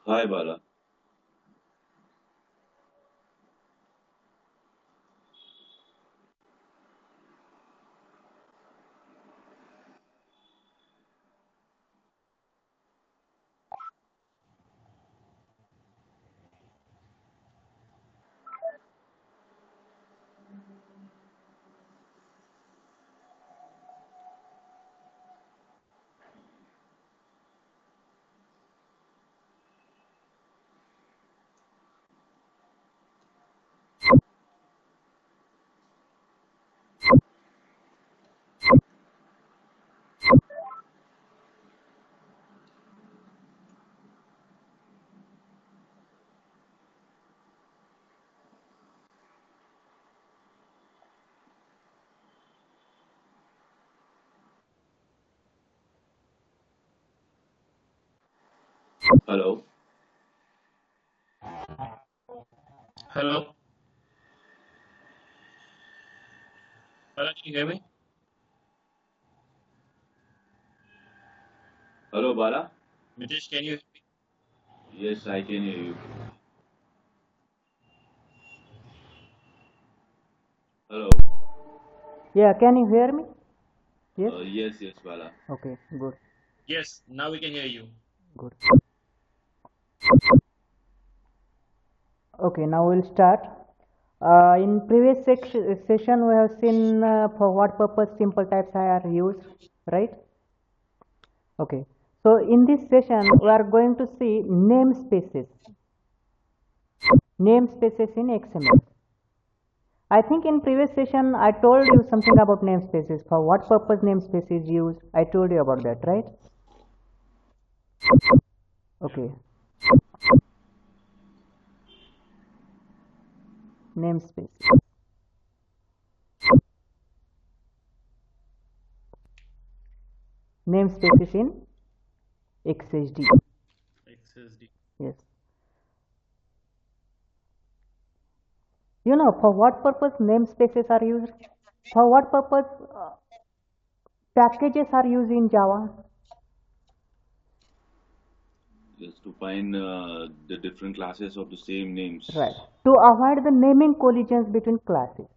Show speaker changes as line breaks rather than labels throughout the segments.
Hi Bala. Hello.
Hello, hello, can you hear me?
Hello Bala.
Nitish, can you hear me?
Yes, I can hear you. Hello.
Yeah, can you hear me? Yes?
Yes, Bala.
Okay, good,
Yes, now we can hear you.
good. Okay, now we'll start. In previous session, we have seen for what purpose simple types are used, right? Okay, so in this session, we are going to see namespaces in XML. I think in previous session, I told you something about namespaces. For what purpose namespace is used, I told you about that, right? Okay, namespace. Namespaces in XSD.
XSD.
Yes. For what purpose namespaces are used? For what purpose packages are used in Java?
Just to find the different classes of the same names.
Right. To avoid the naming collisions between classes.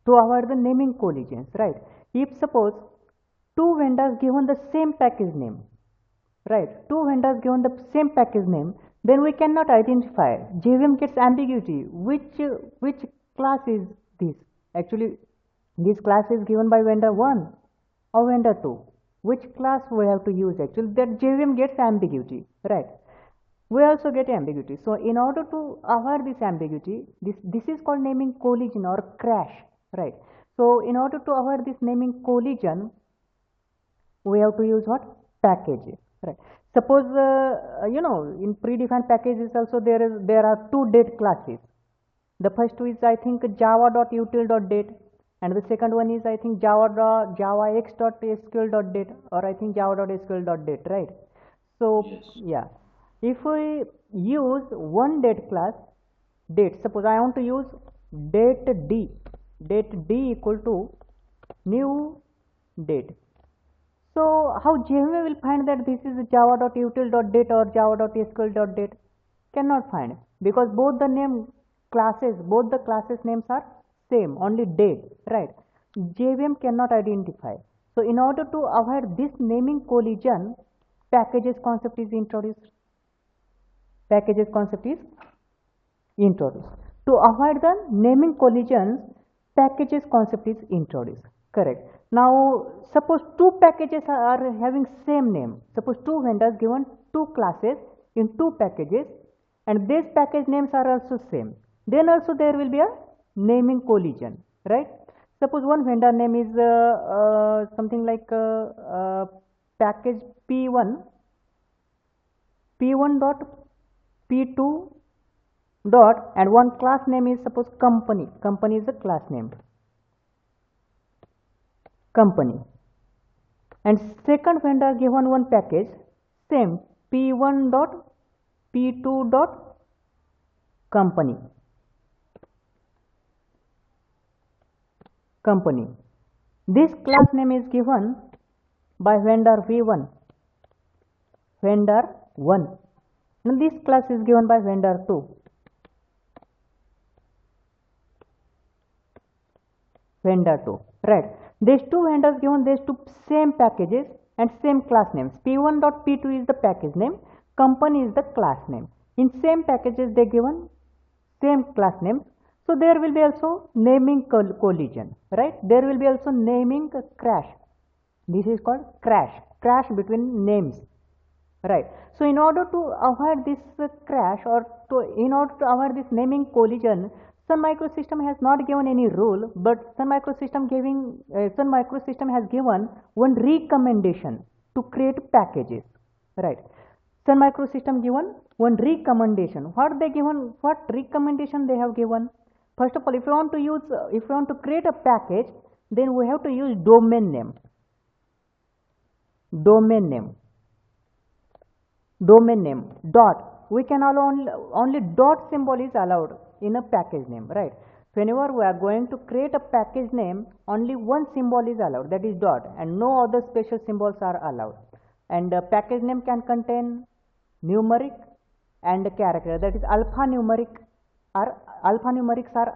To avoid the naming collisions, right? If suppose two vendors given the same package name, right? Two vendors given the same package name, then we cannot identify. JVM gets ambiguity. Which class is this? Actually, this class is given by vendor 1 or vendor 2. Which class we have to use actually? That JVM gets ambiguity, right? We also get ambiguity. So in order to avoid this ambiguity, this is called naming collision or crash, right? So in order to avoid this naming collision, we have to use what packages, right? Suppose in predefined packages also there are two date classes. The first is I think java.util.date, and the second one is I think java.x.sql.date, or I think java.sql.date, right? So
Yes.
yeah, if we use one date class, date, suppose I want to use date d, date d equal to new date. So how JVM will find that this is java.util.date or java.sql.date? Cannot find, because both the classes names are same, only date, right? JVM cannot identify. So in order to avoid this naming collision, packages concept is introduced. Packages concept is introduced. To avoid the naming collisions, packages concept is introduced. Correct. Now, suppose two packages are having same name. Suppose two vendors given two classes in two packages, and these package names are also same. Then also there will be a naming collision, right? Suppose one vendor name is something like package P1, P1 dot P2 dot, and one class name is suppose company is a class name, company, and second vendor given one package same p1 dot p2 dot company, company. This class name is given by vendor v1, vendor 1, Now this class is given by vendor 2. Vendor 2, right? These two vendors given these two same packages and same class names. P1.P2 is the package name, company is the class name. In same packages they given same class names, so there will be also naming collision, right? There will be also naming crash. This is called crash between names, right? So in order to avoid this crash, or in order to avoid this naming collision, Sun Microsystem has not given any rule, but Sun Microsystem has given one recommendation to create packages, right? Sun Microsystem given one recommendation. What recommendation they have given? First of all, if you want to create a package, then we have to use domain name. Dot. We can only dot symbol is allowed in a package name, right? Whenever we are going to create a package name, only one symbol is allowed, that is dot, and no other special symbols are allowed. And the package name can contain numeric and character, that is alphanumerics are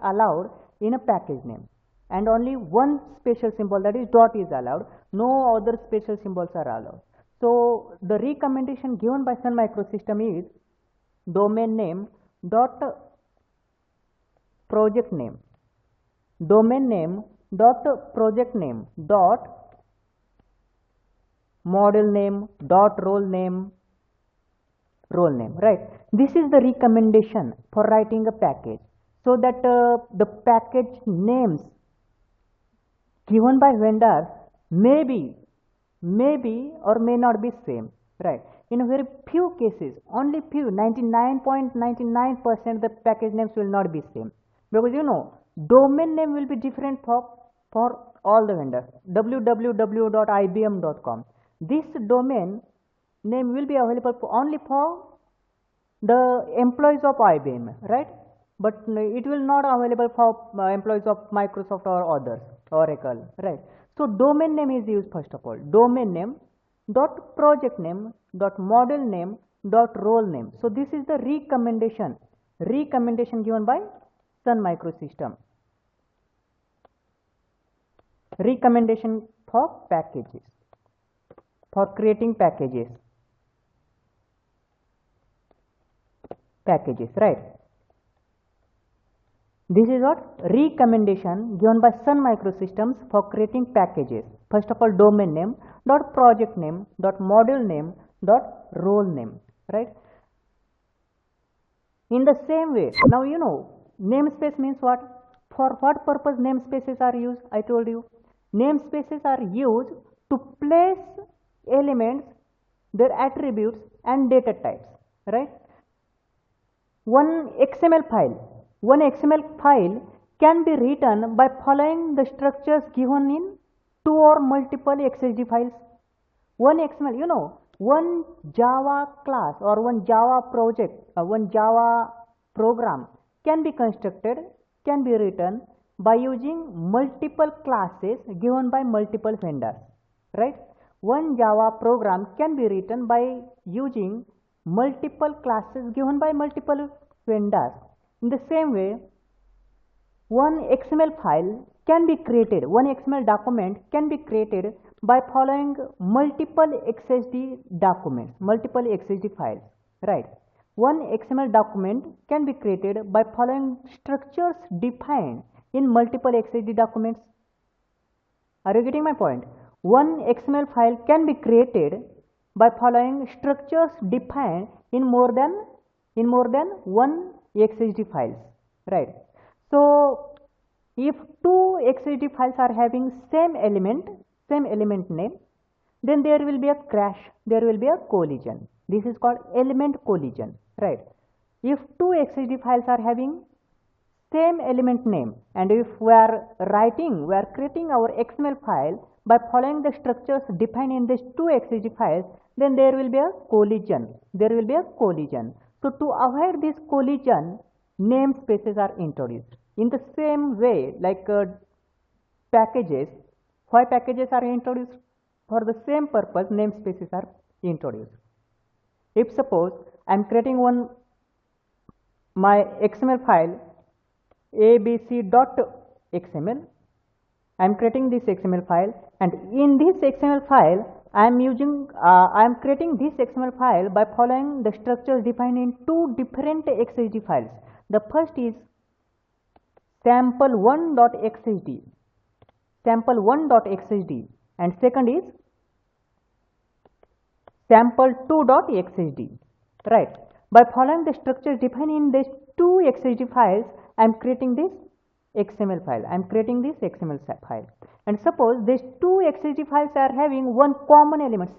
allowed in a package name, and only one special symbol, that is dot, is allowed. No other special symbols are allowed. So the recommendation given by Sun Microsystem is domain name dot project name, domain name dot project name dot model name dot role name, right? This is the recommendation for writing a package, so that the package names given by vendors may be or may not be same, right? In a very few cases, only few, 99.99% the package names will not be same, because domain name will be different for all the vendors. www.ibm.com, this domain name will be available only for the employees of IBM, right? But it will not available for employees of Microsoft or others, Oracle, right? So domain name is used first of all. Domain name dot project name dot model name dot role name. So this is the recommendation given by Sun Microsystem. Recommendation for packages, for creating packages, right? This is what recommendation given by Sun Microsystems for creating packages. First of all, domain name dot project name dot model name dot role name, right? In the same way, now namespace means what? For what purpose namespaces are used? I told you, namespaces are used to place elements, their attributes and data types, right? One XML file can be written by following the structures given in two or multiple XSD files. One XML, one Java class or one Java project, one Java program can be written by using multiple classes given by multiple vendors, right? One Java program can be written by using multiple classes given by multiple vendors. In the same way, one XML document can be created by following multiple XSD files, right? One XML document can be created by following structures defined in multiple XSD documents. Are you getting my point? One XML file can be created by following structures defined in more than one XSD files, right? So if two XSD files are having same element name, then there will be a crash, there will be a collision. This is called element collision, right? If two XSD files are having same element name, and if we are creating our XML file by following the structures defined in these two XSD files, then there will be a collision. So to avoid this collision, namespaces are introduced. In the same way, like packages, why packages are introduced? For the same purpose, namespaces are introduced. If suppose I am creating my XML file abc.xml, I am creating this XML file, and in this XML file I am creating this XML file by following the structures defined in two different XSD files. The first is sample1.xsd, and second is sample2.xsd, right? By following the structures defined in these two XSD files, I am creating this XML file. And suppose these two XSD files are having one common element,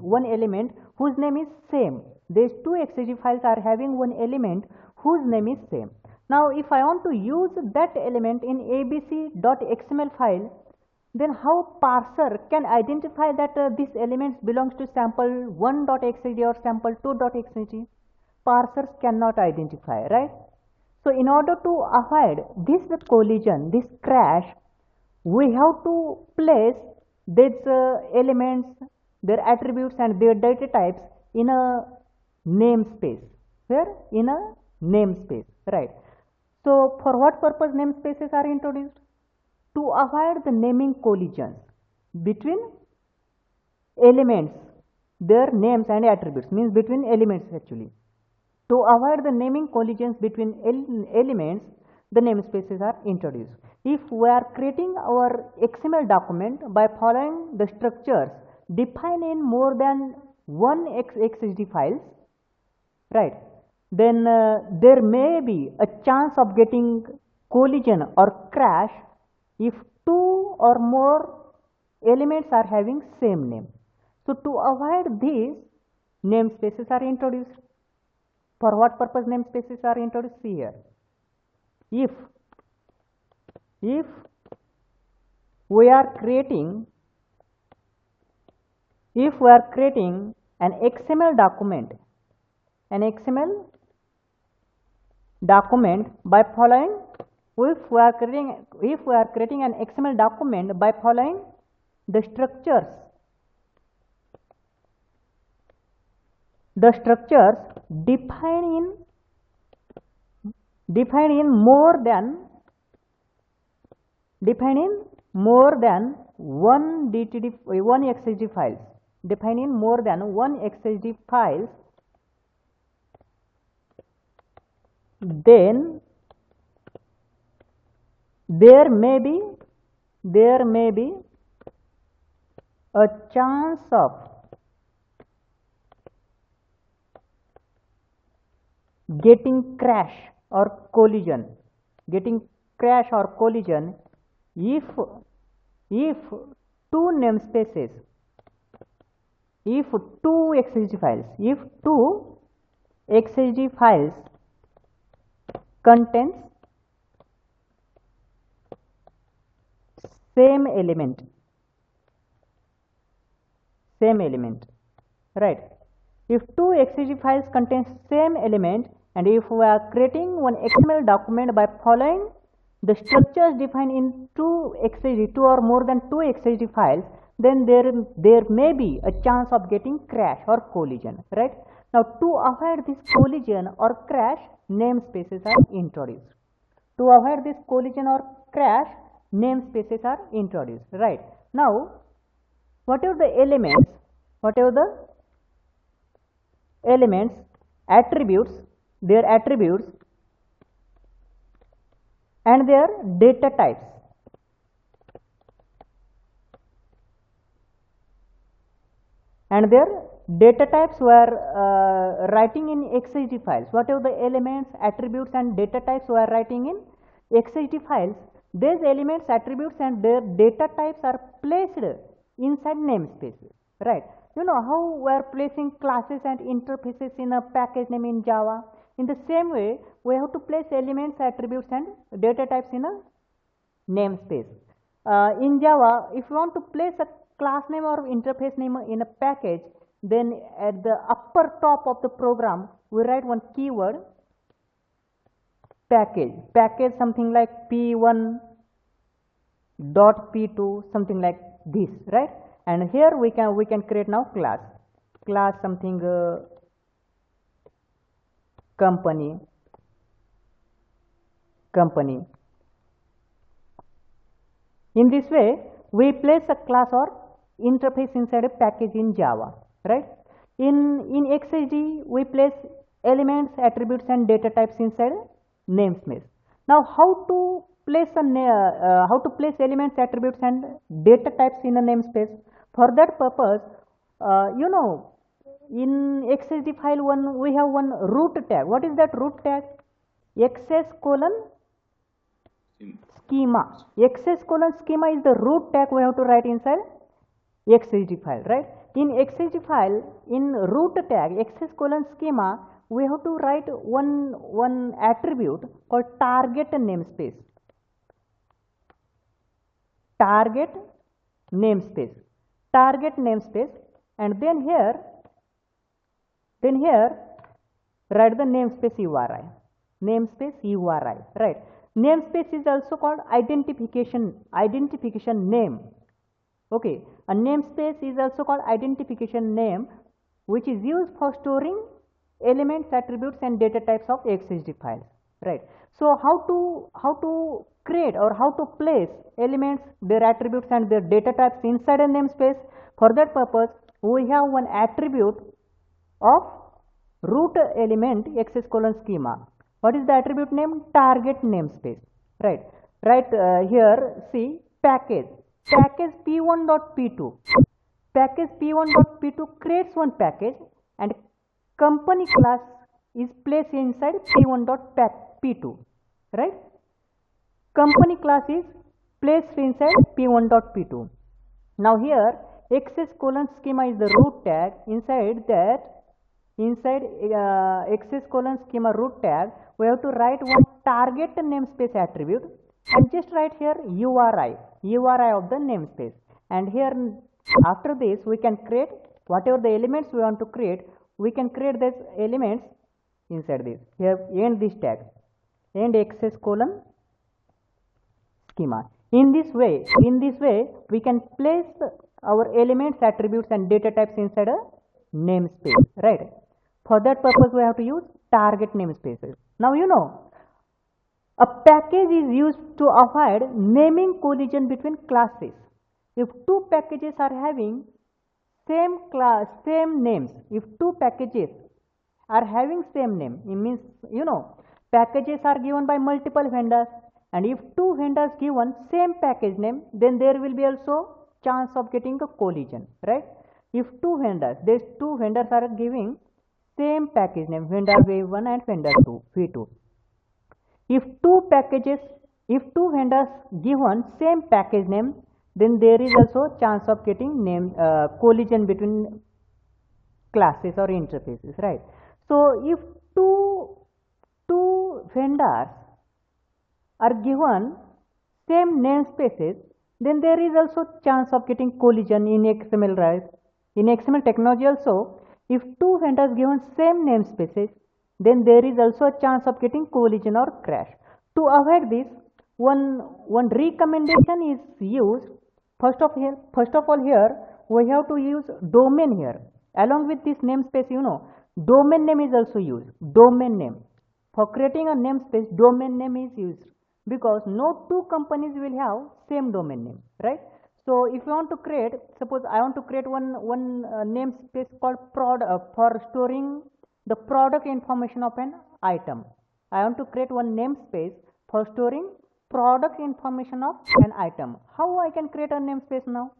one element whose name is same. These two XSD files are having one element whose name is same. Now, if I want to use that element in abc.xml file, then how parser can identify that this element belongs to sample1.xsd or sample2.xsd? Parsers cannot identify, right? So in order to avoid this collision, this crash, we have to place these elements, their attributes and their data types in a namespace. Where? In a namespace, right? So for what purpose namespaces are introduced? To avoid the naming collisions between elements, their names and attributes, means between elements actually. To avoid the naming collisions between elements, the namespaces are introduced. If we are creating our XML document by following the structures defined in more than one XSD files, right, then there may be a chance of getting collision or crash if two or more elements are having same name. So to avoid this, namespaces are introduced. For what purpose namespaces are introduced? See here. If we are creating an XML document, by following, if we are creating an XML document by following the structures defined in more than one XSD files, then there may be a chance of getting crash or collision if two namespaces, if two XSD files contains same element, right? If two XSD files contain same element, and if we are creating one XML document by following the structures defined in two or more than two XSD files, then there may be a chance of getting crash or collision, right? Now to avoid this collision or crash, namespaces are introduced. Right? Now whatever the elements, their attributes and their data types, were writing in XSD files. Whatever the elements, attributes and data types were writing in XSD files, these elements, attributes and their data types are placed inside namespaces, right? You know how we are placing classes and interfaces in a package name in Java. In the same way, we have to place elements, attributes and data types in a namespace. In Java, if you want to place a class name or interface name in a package, then at the upper top of the program, we write one keyword package, something like p1.p2, something like this, right? And here we can create now class something company. In this way, we place a class or interface inside a package in Java, right? In XSD, we place elements, attributes, and data types inside namespace. Now, how to place elements, attributes, and data types in a namespace? For that purpose, in XSD file 1, we have one root tag. What is that root tag? XS:schema. XS:schema is the root tag we have to write inside XSD file, right? In XSD file, in root tag XS:schema, we have to write one attribute called target namespace. Target namespace, and then here write the namespace URI. Right? Namespace is also called identification name. Okay, a namespace is also called identification name, which is used for storing elements, attributes, and data types of XSD files. Right. So how to create or how to place elements, their attributes, and their data types inside a namespace? For that purpose, we have one attribute of root element XS:schema. What is the attribute name? Target namespace. Right. Here, see package p1.p2. Package p1.p2 creates one package, and company class is placed inside p1.p2. Right. Company class is placed inside p1.p2. Now here XS:schema is the root tag. Inside XS:schema root tag, we have to write one target namespace attribute, and just write here URI of the namespace. And here, after this, we can create whatever the elements we want to create. We can create these elements inside this. Here, end this tag, end XS:schema. In this way, we can place our elements, attributes, and data types inside a namespace. Right. For that purpose, we have to use target namespaces. Now a package is used to avoid naming collision between classes. If two packages are having same names, if two packages are having same name, it means packages are given by multiple vendors, and if two vendors given same package name, then there will be also chance of getting a collision, right? If two vendors are giving same package name, vendor V1 and vendor V2. If two vendors given same package name, then there is also chance of getting collision between classes or interfaces, right? So if two vendors are given same namespaces, then there is also chance of getting collision in XML, right? In XML technology also, if two vendors given same namespaces, then there is also a chance of getting collision or crash. To avoid this, one recommendation is used. First of all, here we have to use domain here. Along with this namespace, domain name is also used. Domain name. For creating a namespace, domain name is used, because no two companies will have same domain name, right? So if you want to create, suppose I want to create one namespace called for storing the product information of an item. I want to create one namespace for storing product information of an item. How I can create a namespace now?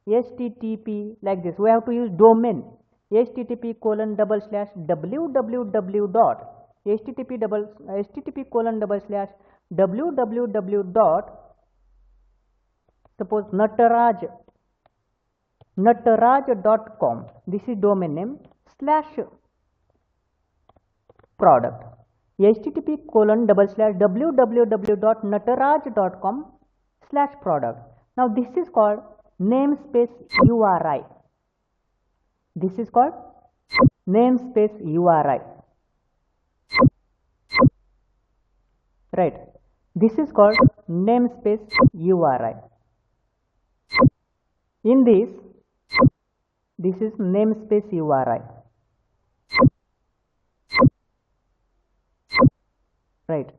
HTTP, like this. We have to use domain. http://www.http://www. Suppose nataraj.com. This is domain name /product. http://www.nataraj.com/product. Now this is called namespace URI. This is called namespace URI. Right. This is called namespace URI. In this is namespace URI. right?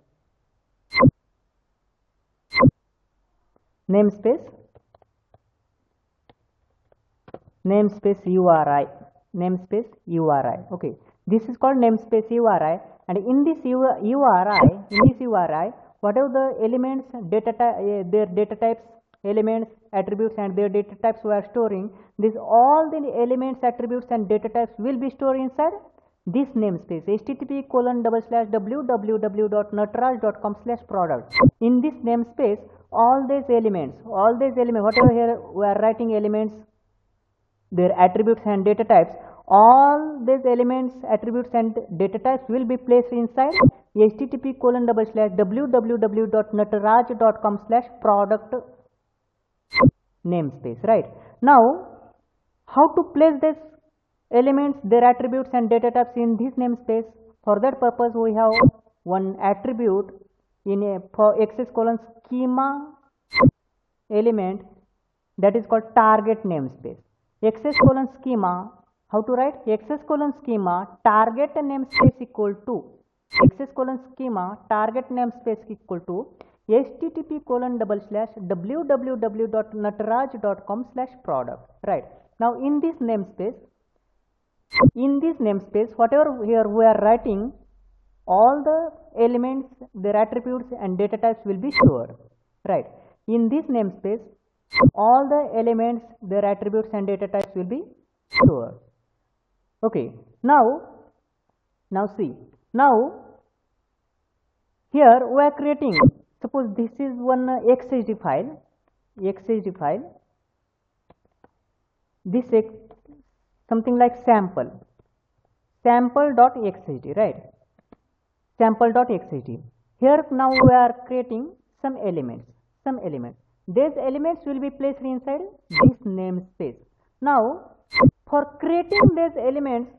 Namespace URI. Okay, this is called namespace URI, and in this URI, whatever the elements, their data types, elements, attributes, and their data types we are storing, all the elements, attributes, and data types will be stored inside this namespace. http://www.nataraj.com/product. In this namespace, all these elements, whatever here we are writing elements, their attributes and data types, all these elements, attributes, and data types will be placed inside http://www.nataraj.com/product namespace, right? Now, how to place these elements, their attributes, and data types in this namespace? For that purpose, we have one attribute in a XS:schema element, that is called target namespace. XS:schema, how to write? XS:schema target namespace equal to XS:schema target namespace equal to http://www.nataraj.com/product, right? Now, in this namespace, whatever here we are writing, all the elements, their attributes, and data types will be stored, right? In this namespace, all the elements, their attributes, and data types will be stored. Okay, now see, now here we are creating, suppose this is one XSD file, this is something like sample.xsd, right? Sample.xsd. Here now we are creating some elements. These elements will be placed inside this namespace. Now, for creating these elements,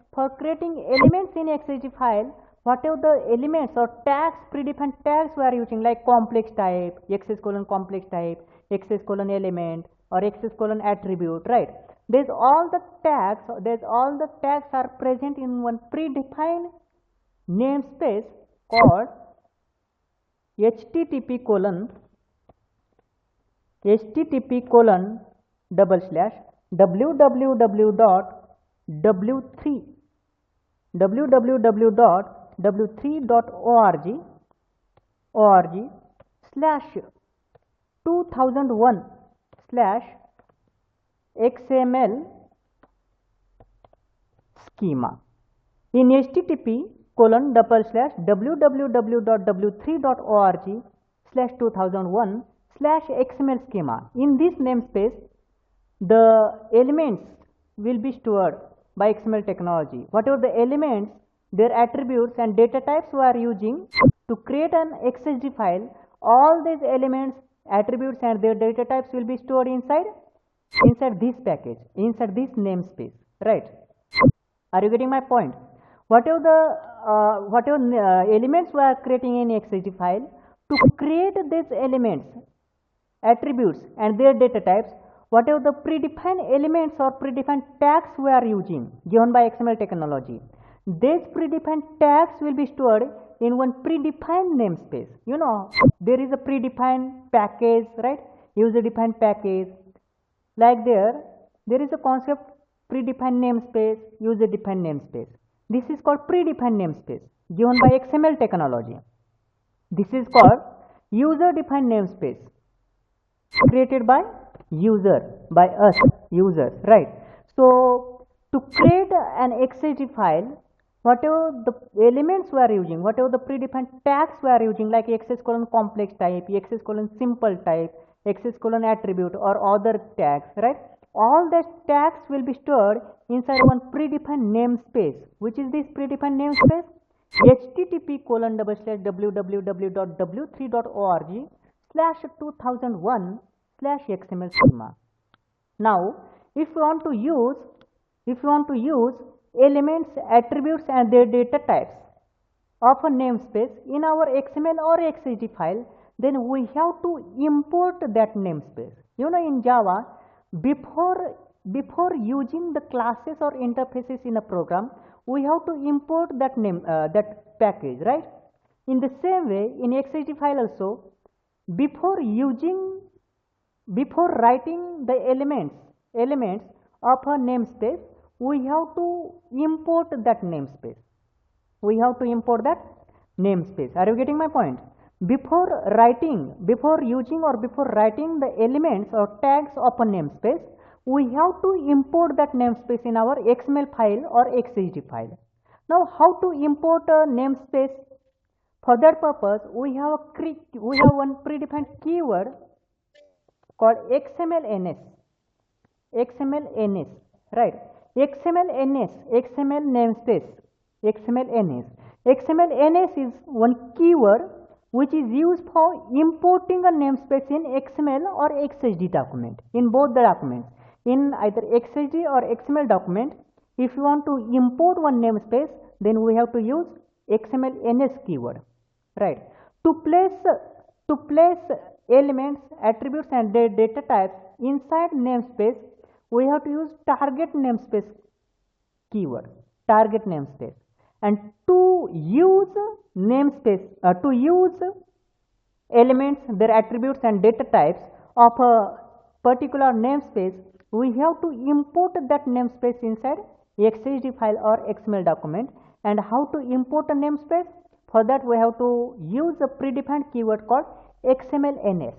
in XSD file, whatever the elements or tags, predefined tags we are using, like complex type, XS:complex type, XS:element, or XS:attribute, right? All the tags are present in one predefined namespace called www.w3.org/2001/XML schema. In http://www.w3.org/2001/XML schema. In this namespace, the elements will be stored by XML technology. Whatever the elements, their attributes, and data types we are using to create an XSD file, all these elements, attributes, and their data types will be stored inside this package, inside this namespace, right? Are you getting my point? Whatever the elements we are creating in XSD file, to create these elements, attributes, and their data types, whatever the predefined elements or predefined tags we are using, given by XML technology, these predefined tags will be stored in one predefined namespace. You know, there is a predefined package, right? User-defined package. Like there is a concept predefined namespace, user-defined namespace. This is called predefined namespace, given by XML technology. This is called user-defined namespace, created by us users, right? So, to create an XSD file, whatever the elements we are using, whatever the predefined tags we are using, like XS:complex type, XS:simple type, XS:attribute, or other tags, right? All the tags will be stored inside one predefined namespace. Which is this predefined namespace? http://www.w3.org/2001/XML schema. Now, if you want to use elements, attributes, and their data types of a namespace in our XML or XSD file, then we have to import that namespace. You know, in Java, before using the classes or interfaces in a program, we have to import that package, right? In the same way, in XSD file also, before writing the elements of a namespace, we have to import that namespace. Are you getting my point? Before using or before writing the elements or tags of a namespace, we have to import that namespace in our XML file or XSD file. Now, how to import a namespace? For that purpose, we have one predefined keyword called XMLNS, right? XML namespace, XMLNS is one keyword which is used for importing a namespace in XML or XSD document. In both the documents, in either XSD or XML document, if you want to import one namespace, then we have to use XMLNS keyword, right? To place elements, attributes and data types inside namespace, we have to use target namespace keyword, and to use elements, their attributes and data types of a particular namespace, we have to import that namespace inside XSD file or XML document. And how to import a namespace? For that, we have to use a predefined keyword called XMLNS.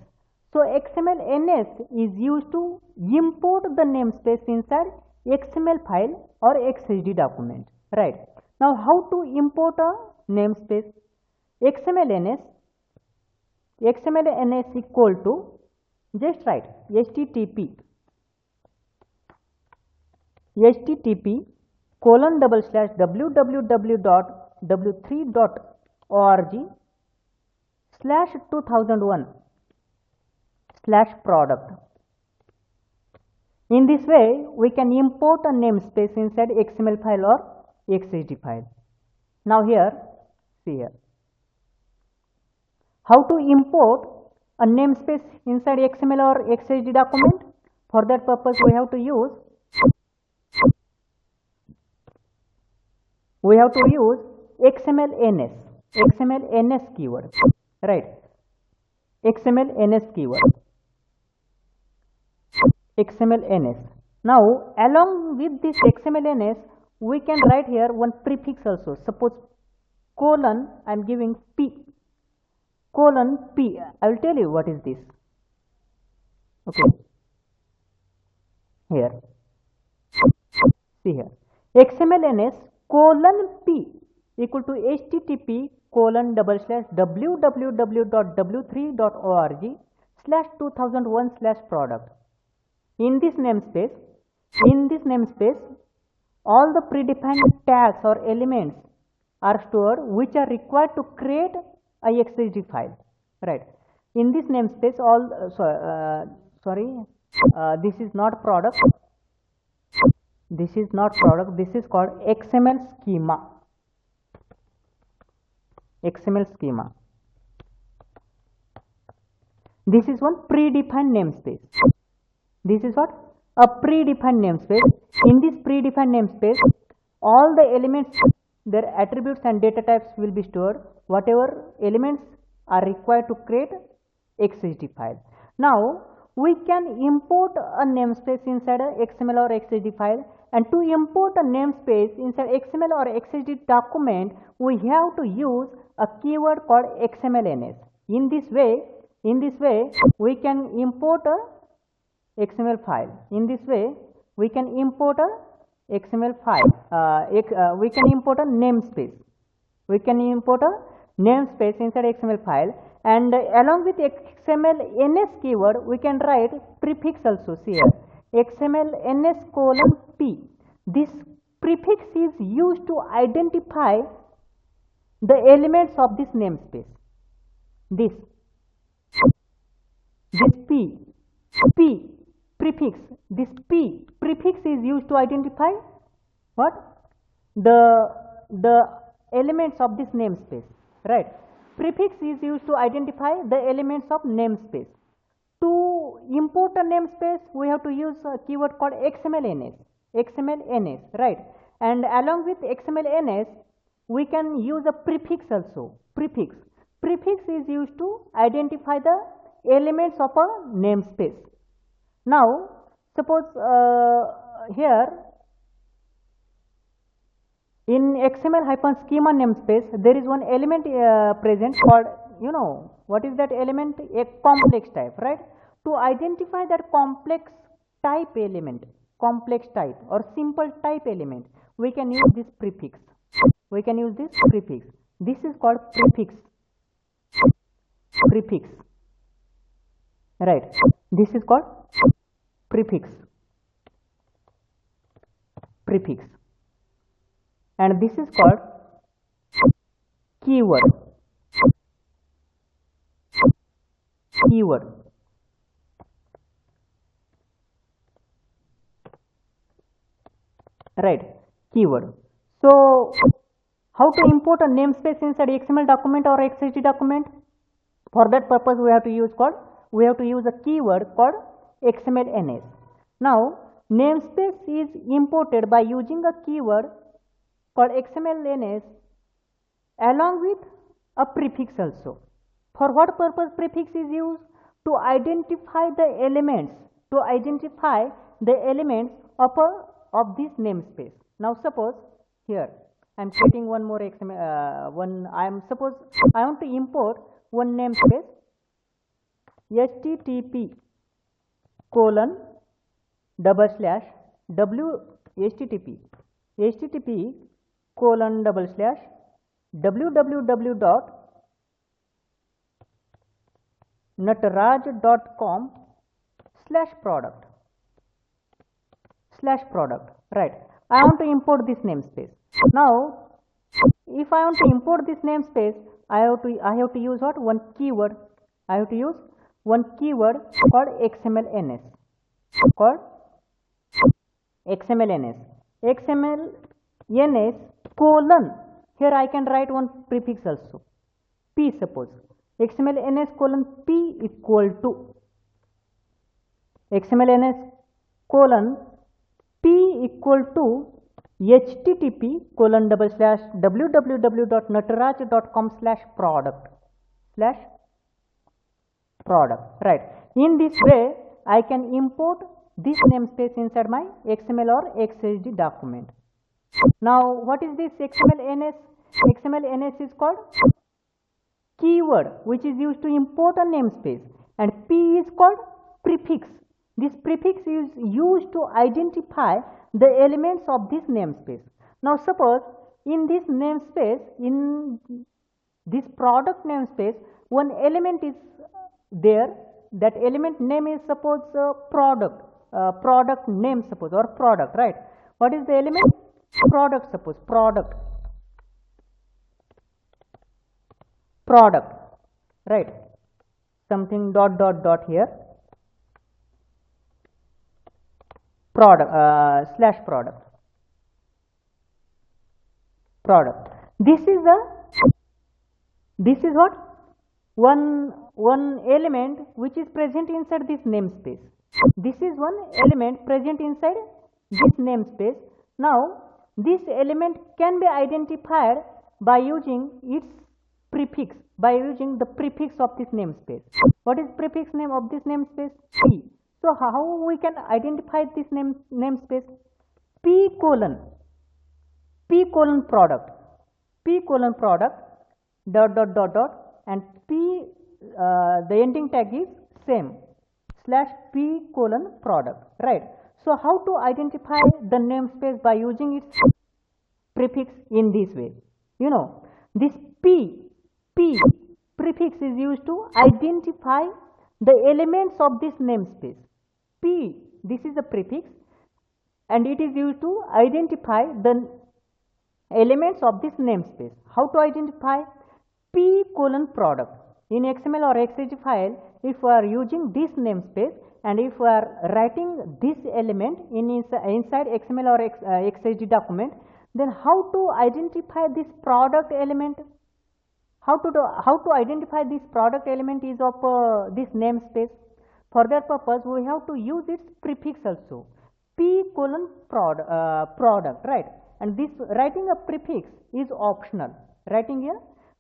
So XMLNS is used to import the namespace inside XML file or XSD document, right? Now, how to import a namespace? XMLNS equal to, just write http www.w3.org/2001/product. In this way, we can import a namespace inside XML file or XSD file. Now here, see here. How to import a namespace inside XML or XSD document? For that purpose, we have to use XMLNS keyword, right? XMLNS. Now, along with this XMLNS, we can write here one prefix also. Suppose colon, I am giving P. I will tell you what is this. Okay. Here. See here. XMLNS :P equal to http://www.w3.org/2001/product. In this namespace, all the predefined tags or elements are stored which are required to create a XSD file, right? In this namespace, this is not product. This is called XML schema. This is one predefined namespace. This is what? A predefined namespace. In this predefined namespace, all the elements, their attributes and data types will be stored, whatever elements are required to create XSD file. Now, we can import a namespace inside a XML or XSD file, and to import a namespace inside XML or XSD document, we have to use a keyword called XMLNS. In this way, we can import a XML file. In this way, we can import a XML file. We can import a namespace. Inside XML file, and along with XMLNS keyword, we can write prefix also. See here, XMLNS:*P. This prefix is used to identify the elements of this namespace. This P prefix is used to identify what? The elements of this namespace, right? Prefix is used to identify the elements of namespace. To import a namespace, we have to use a keyword called XMLNS, right? And along with XMLNS, we can use a prefix also. Prefix is used to identify the elements of a namespace. Now suppose here in XML-schema namespace there is one element present called, you know, what is that element? A complex type, right? To identify that complex type element, complex type or simple type element, we can use this prefix. We can use this prefix. This is called prefix. Prefix, right? This is called prefix. Prefix, and this is called keyword. Keyword. Right, keyword. So how to import a namespace inside XML document or XSD document? For that purpose we have to use a keyword called XML-NS. Now namespace is imported by using a keyword called XML-NS along with a prefix also. For what purpose prefix is used? To identify the elements, of this namespace. Now suppose here I am creating one more XML, suppose I want to import one namespace http colon double slash http colon double slash www.nataraj.com /product, right? I want to import this namespace. Now if I want to import this namespace, I have to use what? One keyword. I have to use one keyword called XML-NS. XML-NS colon. Here I can write one prefix also. P, suppose. XML-NS colon P equal to XML-NS colon P equal to http colon double slash www.nataraj.com /product, right? In this way I can import this namespace inside my XML or XSD document. Now what is this XML-NS? XML-NS is called keyword which is used to import a namespace, and P is called prefix. This prefix is used to identify the elements of this namespace. Now suppose in this namespace, in this product namespace, one element is there. That element name is suppose product name, suppose, or product, right? What is the element? Product, suppose, product, right? Something dot here, product product. This is what? One element which is present inside this namespace. This is one element present inside this namespace. Now this element can be identified by using its prefix, by using the prefix of this namespace. What is prefix name of this namespace? P. So how we can identify this namespace? P colon product, dot, and P, the ending tag is same, /P colon product, right? So how to identify the namespace? By using its prefix in this way. You know, this P prefix is used to identify the elements of this namespace. P, this is a prefix, and it is used to identify the elements of this namespace. How to identify? P colon product. In XML or XSD file, if we are using this namespace and if we are writing this element inside XML or XSD document, then how to identify this product element? How to identify this product element is of this namespace. For that purpose, we have to use its prefix also. P colon product, right? and this writing a prefix is optional. Writing a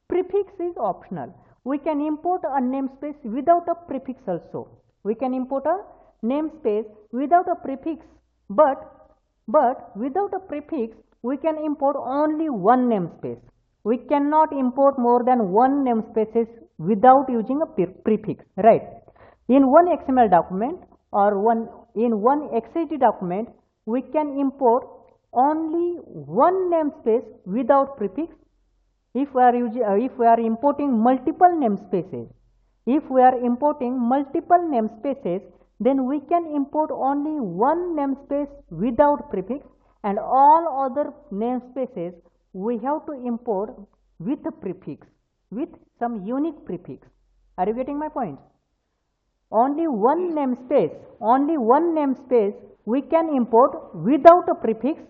prefix is optional. We can import a namespace without a prefix also. We can import a namespace without a prefix, but without a prefix we can import only one namespace. We cannot import more than one namespaces without using a prefix, right? In one XML document or in one XSD document, we can import only one namespace without prefix. If we are importing multiple namespaces, then we can import only one namespace without prefix, and all other namespaces we have to import with a prefix, with some unique prefix. Are you getting my point? Only one namespace we can import without a prefix,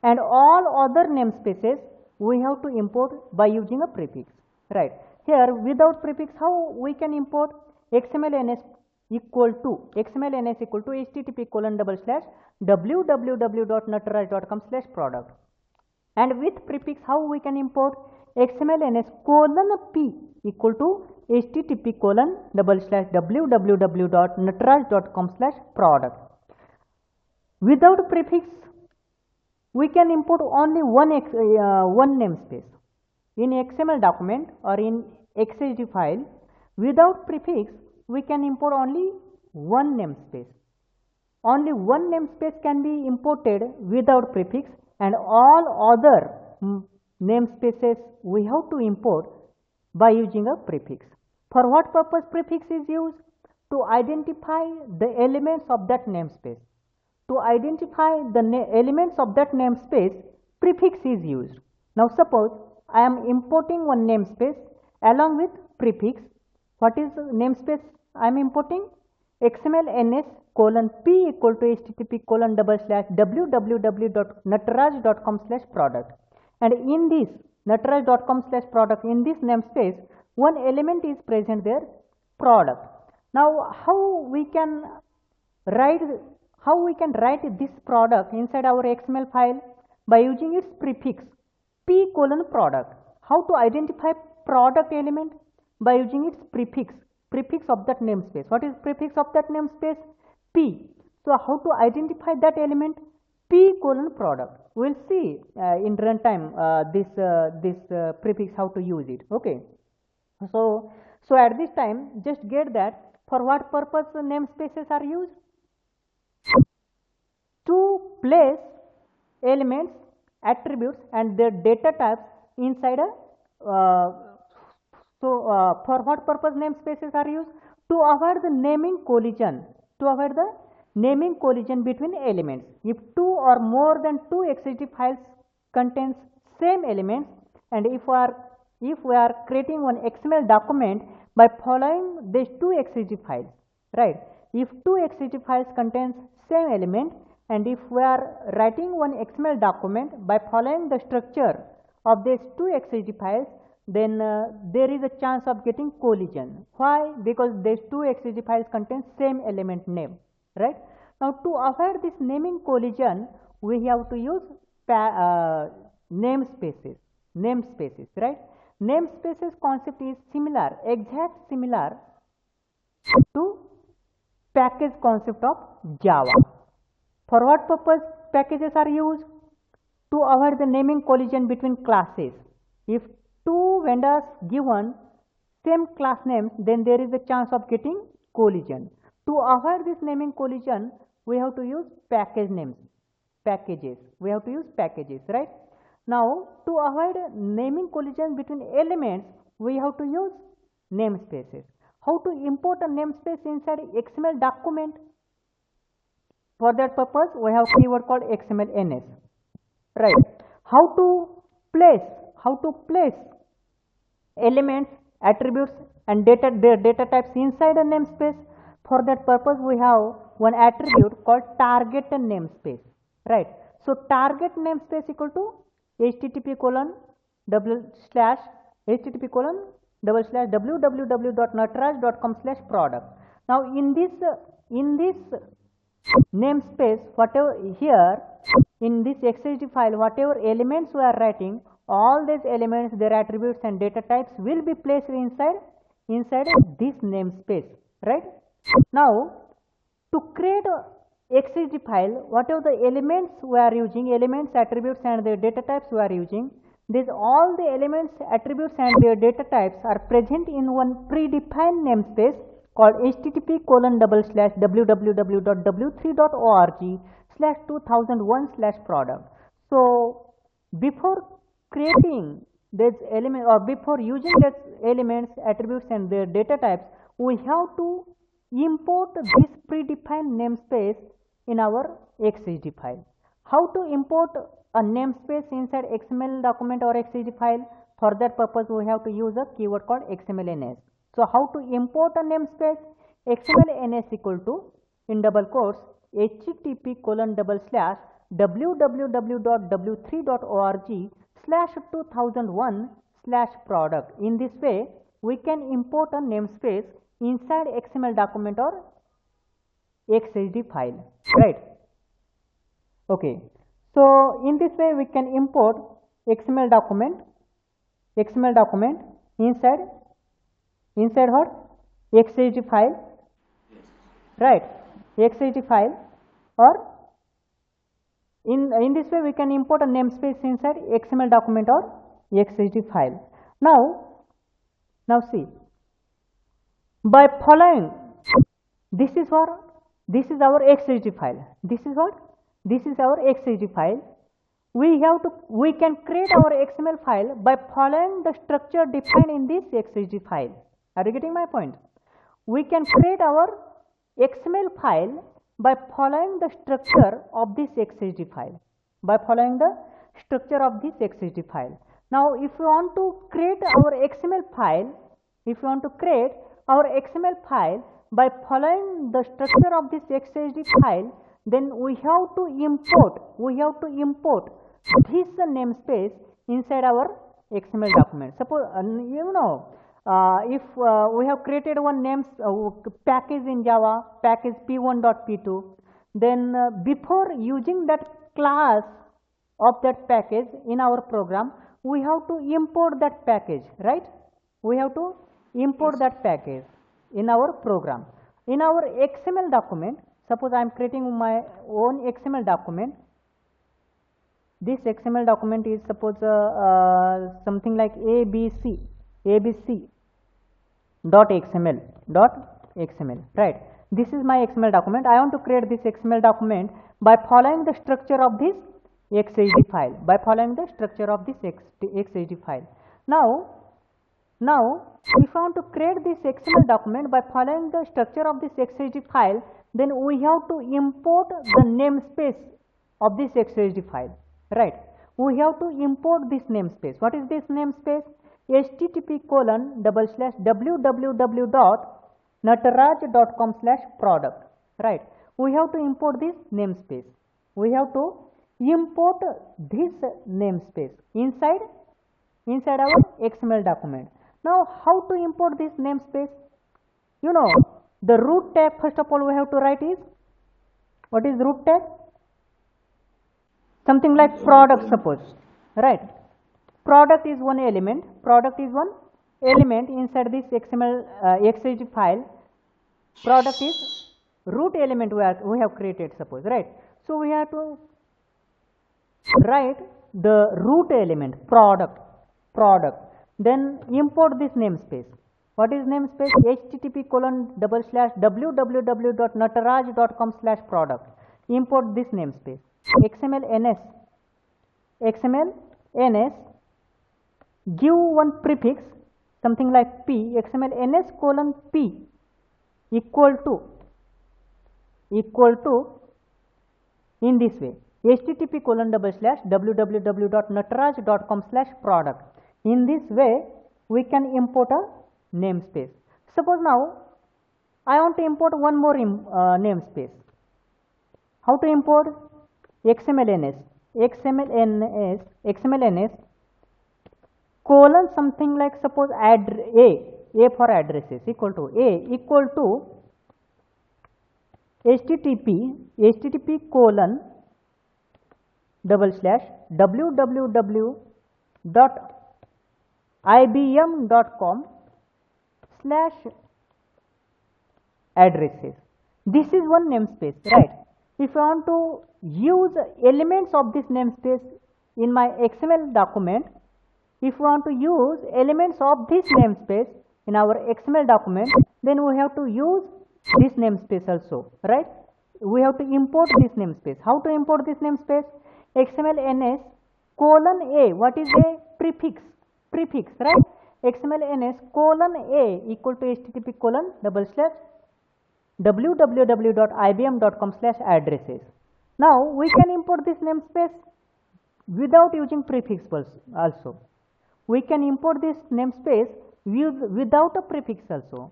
and all other namespaces we have to import by using a prefix, right? Here without prefix, how we can import XML equal to http://www.nutraj.com/product, and with prefix how we can import XML_p equal to http://www.nutraj.com/product. Without prefix we can import only one namespace. In XML document or in XSD file, without prefix we can import only one namespace. Only one namespace can be imported without prefix, and all other namespaces we have to import by using a prefix. For what purpose prefix is used? To identify the elements of that namespace. To identify the elements of that namespace, prefix is used. Now suppose I am importing one namespace along with prefix. What is the namespace I am importing? XML_ns:/p equal to http://www.nutraj.com/product, and in this nutraj.com/product, in this namespace one element is present there, product. Now how we can write this product inside our XML file? By using its prefix p:/product. How to identify product element? By using its prefix of that namespace. What is prefix of that namespace? P. So how to identify that element? p:/product. We will see in runtime this prefix how to use it. Okay. So at this time just get that for what purpose namespaces are used? To place elements, attributes and their data types inside a for what purpose namespaces are used? To avoid the naming collision, between elements. If two or more than two XSD files contains same elements, and if we are creating one XML document by following these two XSD files, right? If two XSD files contains same element, and if we are writing one XML document by following the structure of these two XSD files, then there is a chance of getting collision. Why? Because these two XSD files contain same element name, right? Now to avoid this naming collision, we have to use namespaces, right? Namespaces concept is similar, exact similar to package concept of Java. For what purpose packages are used? To avoid the naming collision between classes. If two vendors given same class names, then there is a chance of getting collision. To avoid this naming collision, we have to use packages. We have to use packages, right? Now to avoid naming collision between elements, we have to use namespaces. How to import a namespace inside XML document? For that purpose, we have keyword called XML_ns, right? How to place elements, attributes and their data types inside a namespace? For that purpose, we have one attribute called target namespace, right? So target namespace equal to http://www.nutraj.com/product. Now in this namespace, whatever here in this XSD file, whatever elements we are writing, all these elements, their attributes and data types will be placed inside this namespace, right? Now, to create a XSD file, whatever the elements we are using, elements, attributes and their data types we are using, these all the elements, attributes and their data types are present in one predefined namespace called http://www.w3.org/2001/product. So before creating this element or before using these elements, attributes and their data types, we have to import this predefined namespace in our XSD file. How to import a namespace inside XML document or XSD file? For that purpose, we have to use a keyword called XMLNS. So how to import a namespace? XMLNS equal to, in double quotes, http://www.w3.org/2001/product. In this way, we can import a namespace inside XML document or XSD file, right? Okay. So in this way, we can import XML document inside what? XSD file, right? XSD file, or in this way we can import a namespace inside XML document or XSD file. Now see, by following, this is our XSD file. This is what? This is our XSD file. We can create our XML file by following the structure defined in this XSD file. Are you getting my point? We can create our XML file by following the structure of this XSD file. By following the structure of this XSD file. Now, if you want to create our XML file, by following the structure of this XSD file, then we have to import this namespace inside our XML document. Suppose if we have created one package in Java, package p1.p2, then before using that class of that package in our program, we have to import that package, right? We have to import that package in our program. In our XML document, suppose I am creating my own XML document. This XML document is suppose something like abc.xml, right? This is my XML document. I want to create this XML document by following the structure of this XSD file. Now, if I want to create this XML document by following the structure of this XSD file, then we have to import the namespace of this XSD file, right? We have to import this namespace. What is this namespace? http://www.nataraj.com/product, right? We have to import this namespace. Inside our XML document. Now, how to import this namespace? The root tag, first of all, we have to write is, what is root tag? Something like product, suppose, right? Product is one element. Inside this XML XSD file. Product is root element we have created, suppose, right? So we have to write the root element product. Then import this namespace. What is namespace? http://www.nataraj.com/product. Import this namespace. XMLNS, give one prefix something like p. XMLNS:p equal to in this way, http://www.nataraj.com/product. In this way, we can import a namespace. Suppose now I want to import one more namespace. How to import? XMLNS colon something like, suppose a for addresses equal to http colon www.ibm.com/addresses. This is one namespace, right? If I want to use elements of this namespace in my XML document, if we want to use elements of this namespace in our XML document, then we have to use this namespace also, right? We have to import this namespace. How to import this namespace? XML ns colon a. What is a prefix? Prefix, right? XML ns colon a equal to http colon www.ibm.com/addresses. Now we can import this namespace without using prefix also. We can import this namespace without a prefix also.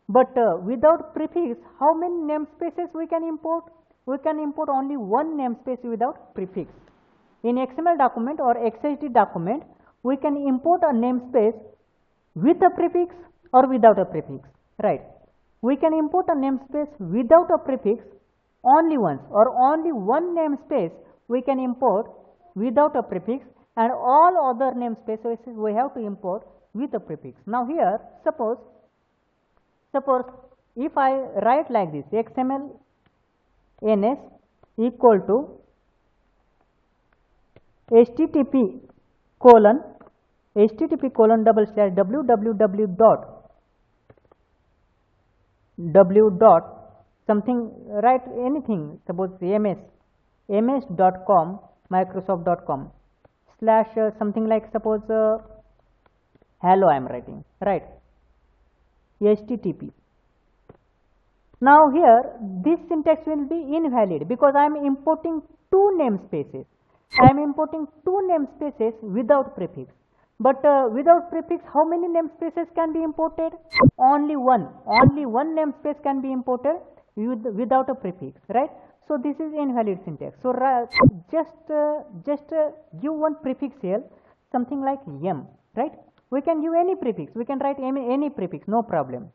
But without prefix, how many namespaces we can import? We can import only one namespace without prefix. In XML document or XSD document, we can import a namespace with a prefix or without a prefix, right? We can import a namespace without a prefix only once, or only one namespace we can import without a prefix, and all other namespaces we have to import with a prefix. Now here, suppose if I write like this, XML ns equal to http colon www. Something, write anything, suppose ms.com microsoft.com / something like, suppose hello I am writing, right? http. Now here this syntax will be invalid because I am importing two namespaces. I am importing two namespaces without prefix. But without prefix, how many namespaces can be imported? Only one. Only one namespace can be imported without a prefix, right? So this is invalid syntax. So just give one prefix here, something like m, right? We can give any prefix. We can write any prefix, no problem.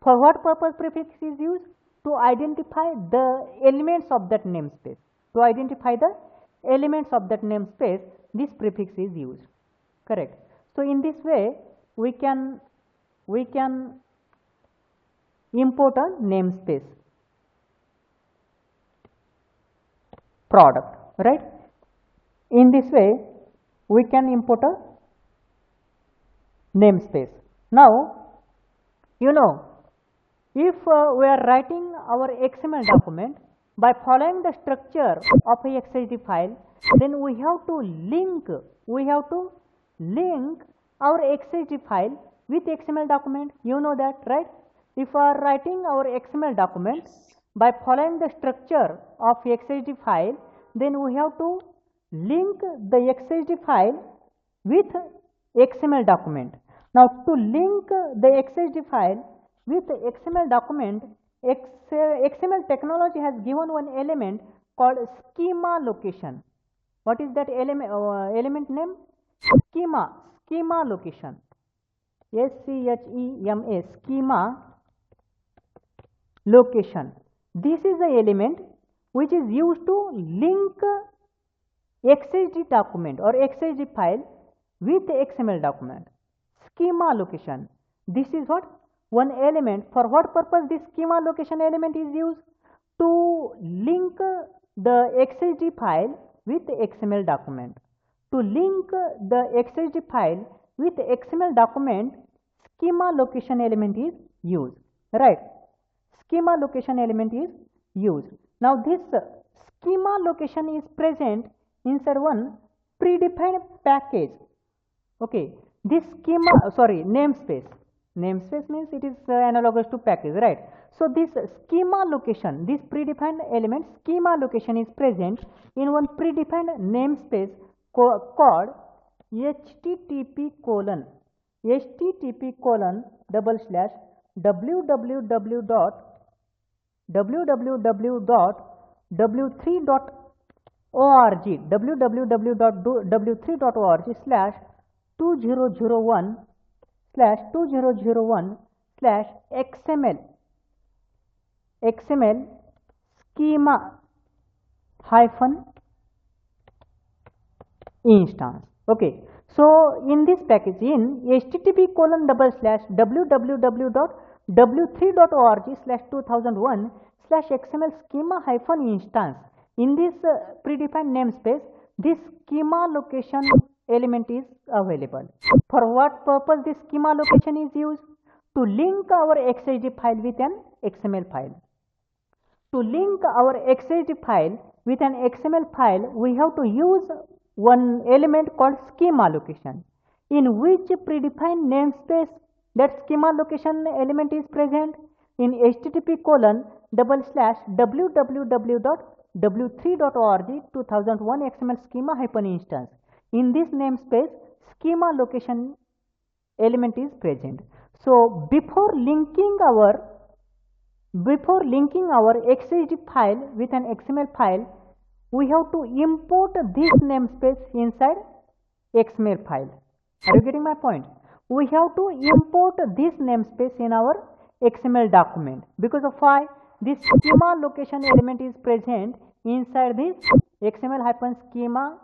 For what purpose prefix is used? To identify the elements of that namespace. To identify the elements of that namespace, this prefix is used. Correct. So in this way, we can import a namespace product, right? In this way, we can import a namespace. Now, you know, if we are writing our XML document by following the structure of a XSD file, then we have to link our XSD file with XML document. You know that, right? If we are writing our XML document by following the structure of XSD file, then we have to link the XSD file with XML document. Now to link the XSD file with the XML document, XML technology has given one element called schema location. What is that element name? Schema location. SCHEMA, schema location. This is the element which is used to link XSD document or XSD file with the XML document. Schema location. This is what? One element. For what purpose this schema location element is used? To link the XSD file with the XML document. To link the XSD file with the XML document, schema location element is used, right? Schema location element is used. Now this schema location is present inside one predefined package. Okay, this namespace means it is analogous to package, right? So this schema location, this predefined element schema location is present in one predefined namespace called http colon www.w3.org/2001/xml schema hyphen instance. Okay, so in this package, in http://www.w3.org/2001/xml schema hyphen instance, in this predefined namespace, this schema location element is available. For what purpose this schema location is used? To link our XSD file with an XML file. To link our XSD file with an XML file, we have to use one element called schema location, in which predefined namespace that schema location element is present in http://www.w3.org/2001 XML schema hyphen instance. In this namespace, schema location element is present. So before linking our XSD file with an XML file, we have to import this namespace inside XML file. Are you getting my point? We have to import this namespace in our XML document. Because of why? This schema location element is present inside this XML schema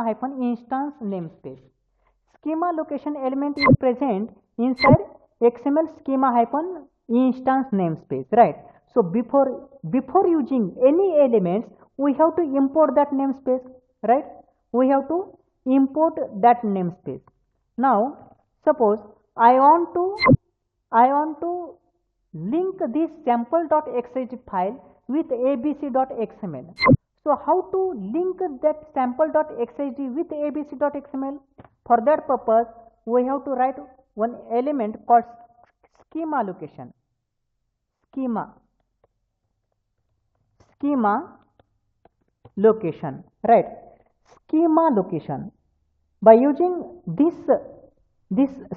hyphen instance namespace. Schema location element is present inside XML schema hyphen instance namespace, right? So before using any elements, we have to import that namespace, right? We have to import that namespace. Now suppose I want to link this sample.xsd file with abc.xml. So how to link that sample.xsd with abc.xml? For that purpose, we have to write one element called schema location. Schema location, right? Schema location. By using this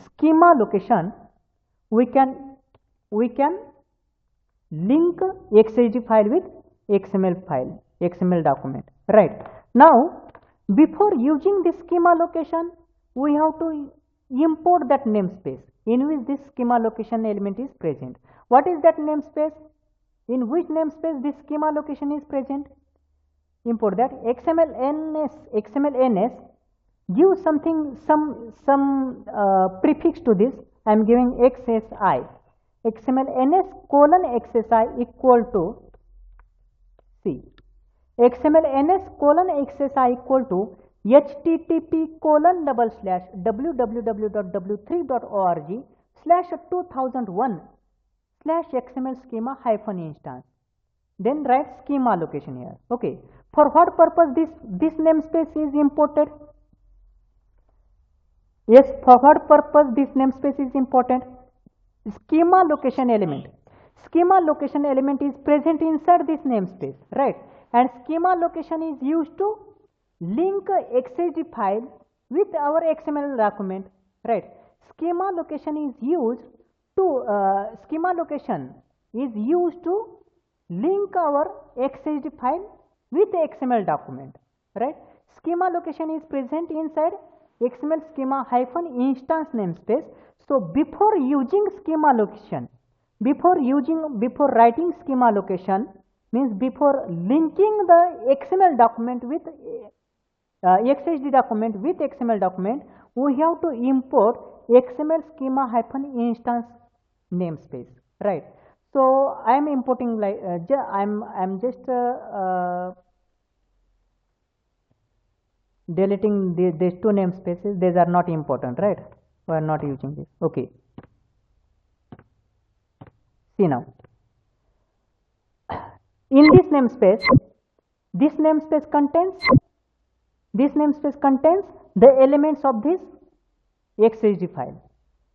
schema location, we can link XSD file with XML document, right? Now before using this schema location, we have to import that namespace in which this schema location element is present. What is that namespace? In which namespace this schema location is present? Import that. XMLNS give something, some prefix to this. I am giving XSI. XMLNS:/XSI equal to C. XMLNS:/XSI equal to http://www.w3.org/2001/XML schema hyphen instance. Then write schema location here. Okay. For what purpose this namespace is imported? Yes, for what purpose this namespace is important? Schema location element. Schema location element is present inside this namespace, right? And schema location is used to link XSD file with our XML document, right? Schema location is used to link our XSD file with XML document, right? Schema location is present inside XML schema hyphen instance namespace. So before using schema location, before writing schema location, means before linking the XML document with XSD document with XML document, we have to import XML schema hyphen instance namespace, right? So I am importing like I'm just deleting these two namespaces. These are not important, right? We are not using this. Okay. See now. In this namespace contains the elements of this XSD file.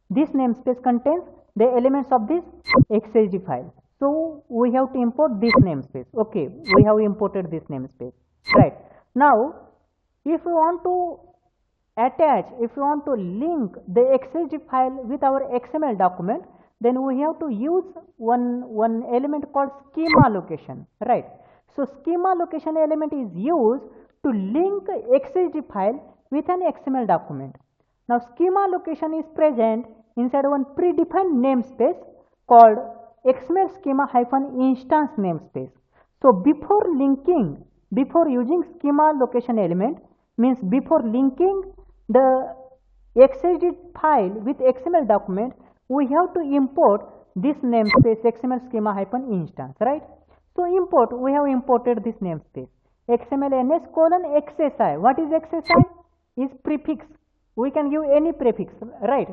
This namespace contains the elements of this XSD file. So we have to import this namespace. Okay, we have imported this namespace, right? Now if we want to link the XSD file with our XML document, then we have to use one element called schema location, right? So schema location element is used to link XSD file with an XML document. Now schema location is present inside one predefined namespace called XML schema hyphen instance namespace. So before using schema location element, means before linking the XSD file with XML document, we have to import this namespace XML schema hyphen instance, right? So import, we have imported this namespace XML ns colon XSI. What is XSI? Is prefix. We can give any prefix, right?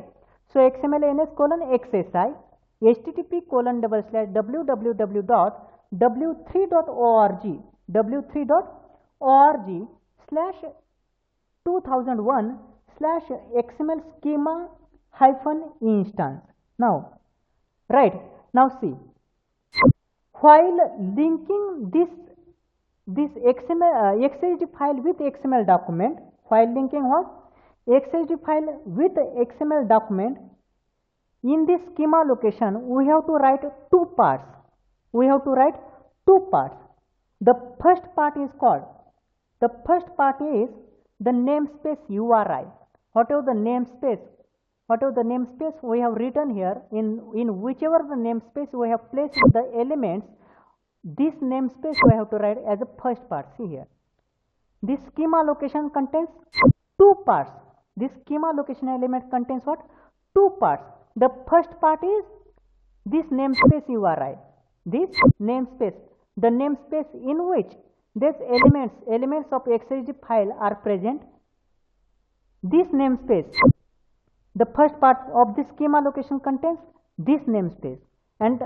So XML ns colon XSI http colon / www.w3.org w3.org slash 2001 slash XML schema hyphen instance. Now, right, now see, while linking this XML XSD file with XML document, while linking what? XSD file with XML document, in this schema location we have to write two parts. We have to write two parts. The first part is the namespace URI. Whatever the namespace we have written here, in whichever the namespace we have placed the elements, this namespace we have to write as a first part. See here, this schema location contains two parts. This schema location element contains what? Two parts. The first part is this namespace URI. This namespace, the namespace in which these elements of XSD file are present. This namespace, the first part of this schema location contains this namespace, and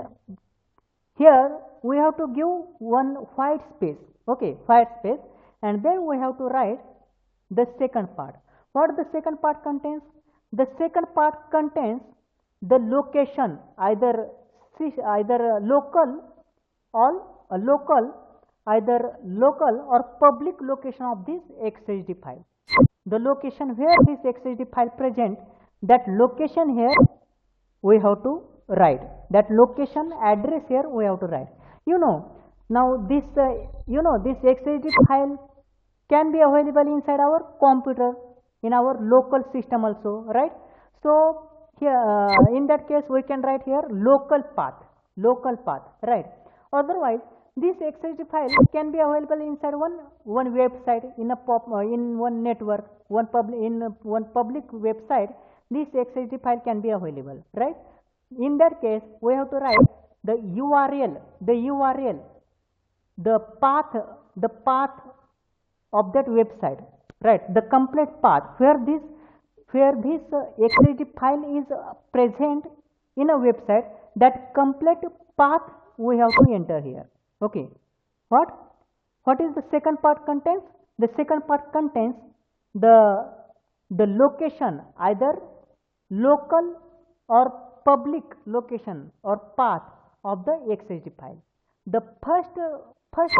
here we have to give one white space, okay, white space, and then we have to write the second part. What the second part contains? The second part contains the location, either local or public location of this XSD file. The location where this XSD file present, that location here we have to write. That location address here we have to write. Now this this XSD file can be available inside our computer, in our local system also, right? So here in that case we can write here local path, right? Otherwise this XSD file can be available inside one website, in one network, one public website. This XSD file can be available, right? In that case we have to write the URL, the path of that website, right? The complete path where this XSD file is present in a website. That complete path we have to enter here. Okay, what is the second part contains? The second part contains the location, either local or public location or path of the XSD file. The first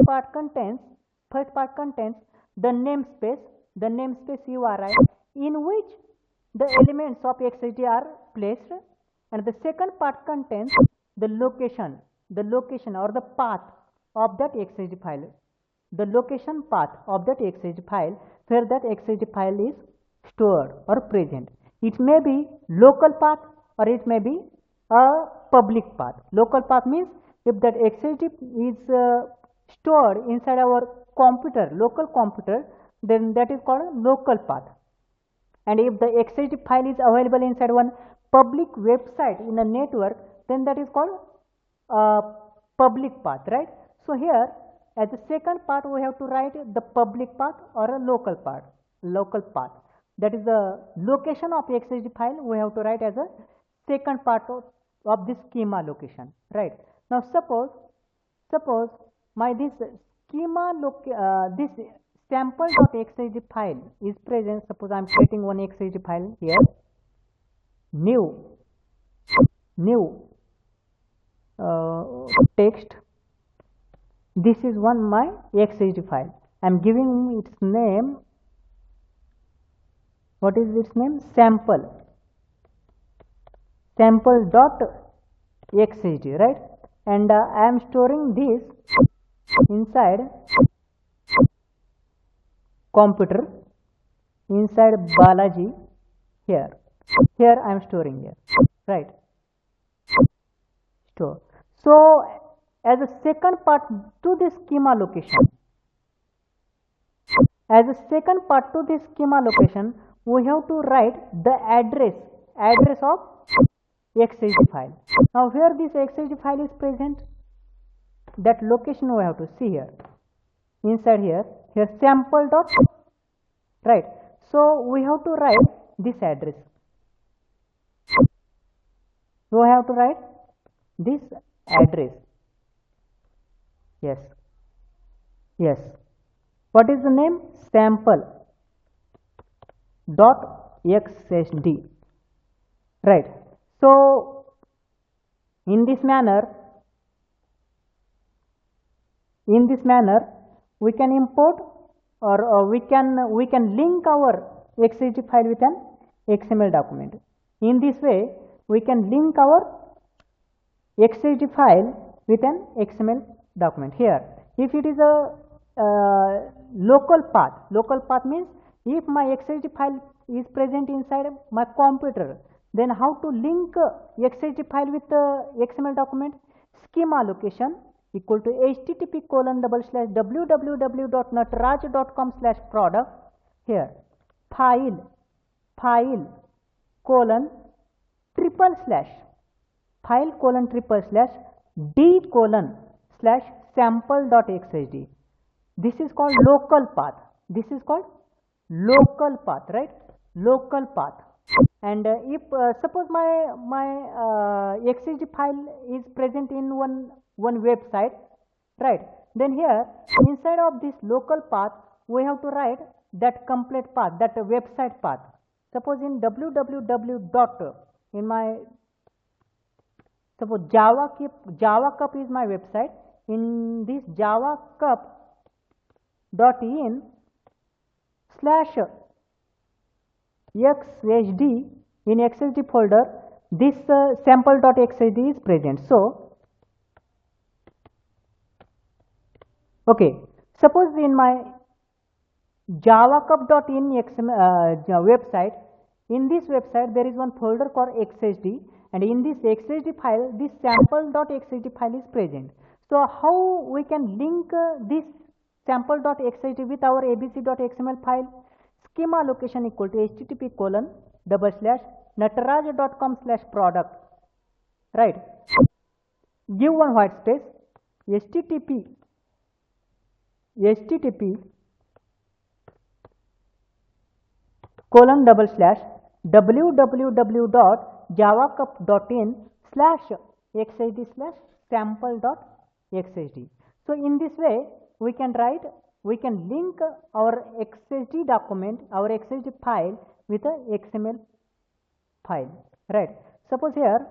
part contains the namespace URI in which the elements of XSD are placed, and the second part contains the location or the path of that XSD file, the location path of that XSD file where that XSD file is stored or present. It may be local path or it may be a public path. Local path means if that XSD is stored inside our local computer, then that is called a local path. And if the XSD file is available inside one public website in a network, then that is called public path, right? So here as the second part we have to write the public path or a local path. That is the location of XSD file we have to write as a second part of this schema location, right? Now suppose my this this sample.xsd file is present. Suppose I am creating one XSD file here, new text. This is my XSD file. I am giving its name. What is its name? Sample.xsd, right? And I am storing this inside computer, inside Balaji. Here I am storing here, right? Store. So as a second part to this schema location. As a second part to this schema location, we have to write the address of XSD file. Now where this XSD file is present, that location we have to see here. Inside here sample dot, right. So we have to write this address. We have to write this address. Yes. Yes. What is the name? Sample dot XSD. Right. So in this manner we can import or we can link our XSD file with an XML document. In this way we can link our XSD file with an XML document. Here if it is a local path means if my XSD file is present inside my computer, then how to link XSD file with the XML document? Schema location equal to http://www.nataraj.com/product. Here file colon triple slash d colon slash sample.xsd. This is called local path. Right? Local path. And if suppose my XSD file is present in one website, right? Then here inside of this local path we have to write that complete path, that website path. Suppose in www dot in my suppose Java Cup is my website. In this Java Cup dot in slash XSD, in XSD folder this sample.xsd is present. So okay, suppose in my javacup.in website, in this website there is one folder called XSD, and in this XSD file this sample.xsd file is present. So how we can link this sample.xsd with our abc.xml file? Schema location equal to http://nataraj.com/product. Right. Give one white space. http www.javacup.in/xsd/sample.xsd. So in this way we can link our XSD document, our XSD file with a XML file, right? Suppose here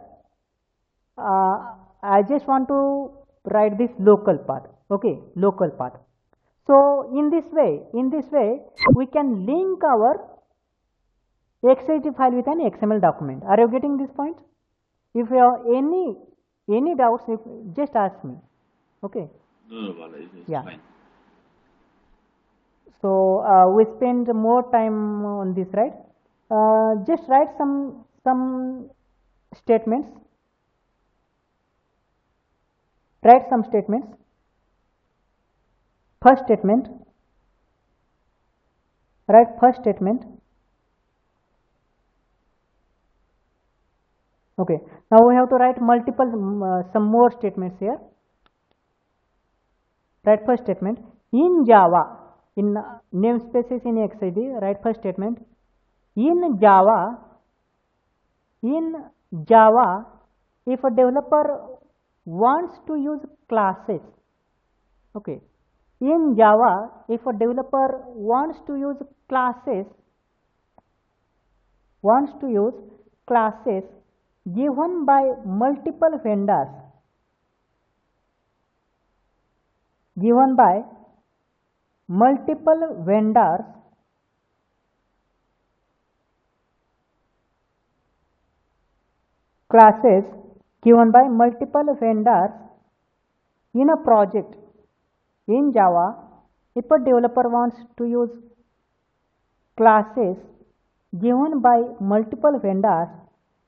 I just want to write this local path. Okay, local path. So in this way we can link our XSD file with an XML document. Are you getting this point? If you have any doubts, just ask me. Okay.
No, Balaji, it's
Yeah.
fine.
So we spend more time on this, right? Just write some statements. Write some statements. First statement. Write first statement. Okay. Now we have to write multiple some more statements here. Write first statement. In Java, in namespaces in XSD, write first statement. In Java, if a developer wants to use classes, okay. In Java, if a developer wants to use classes given by multiple vendors, classes given by multiple vendors in a project. In Java, if a developer wants to use classes given by multiple vendors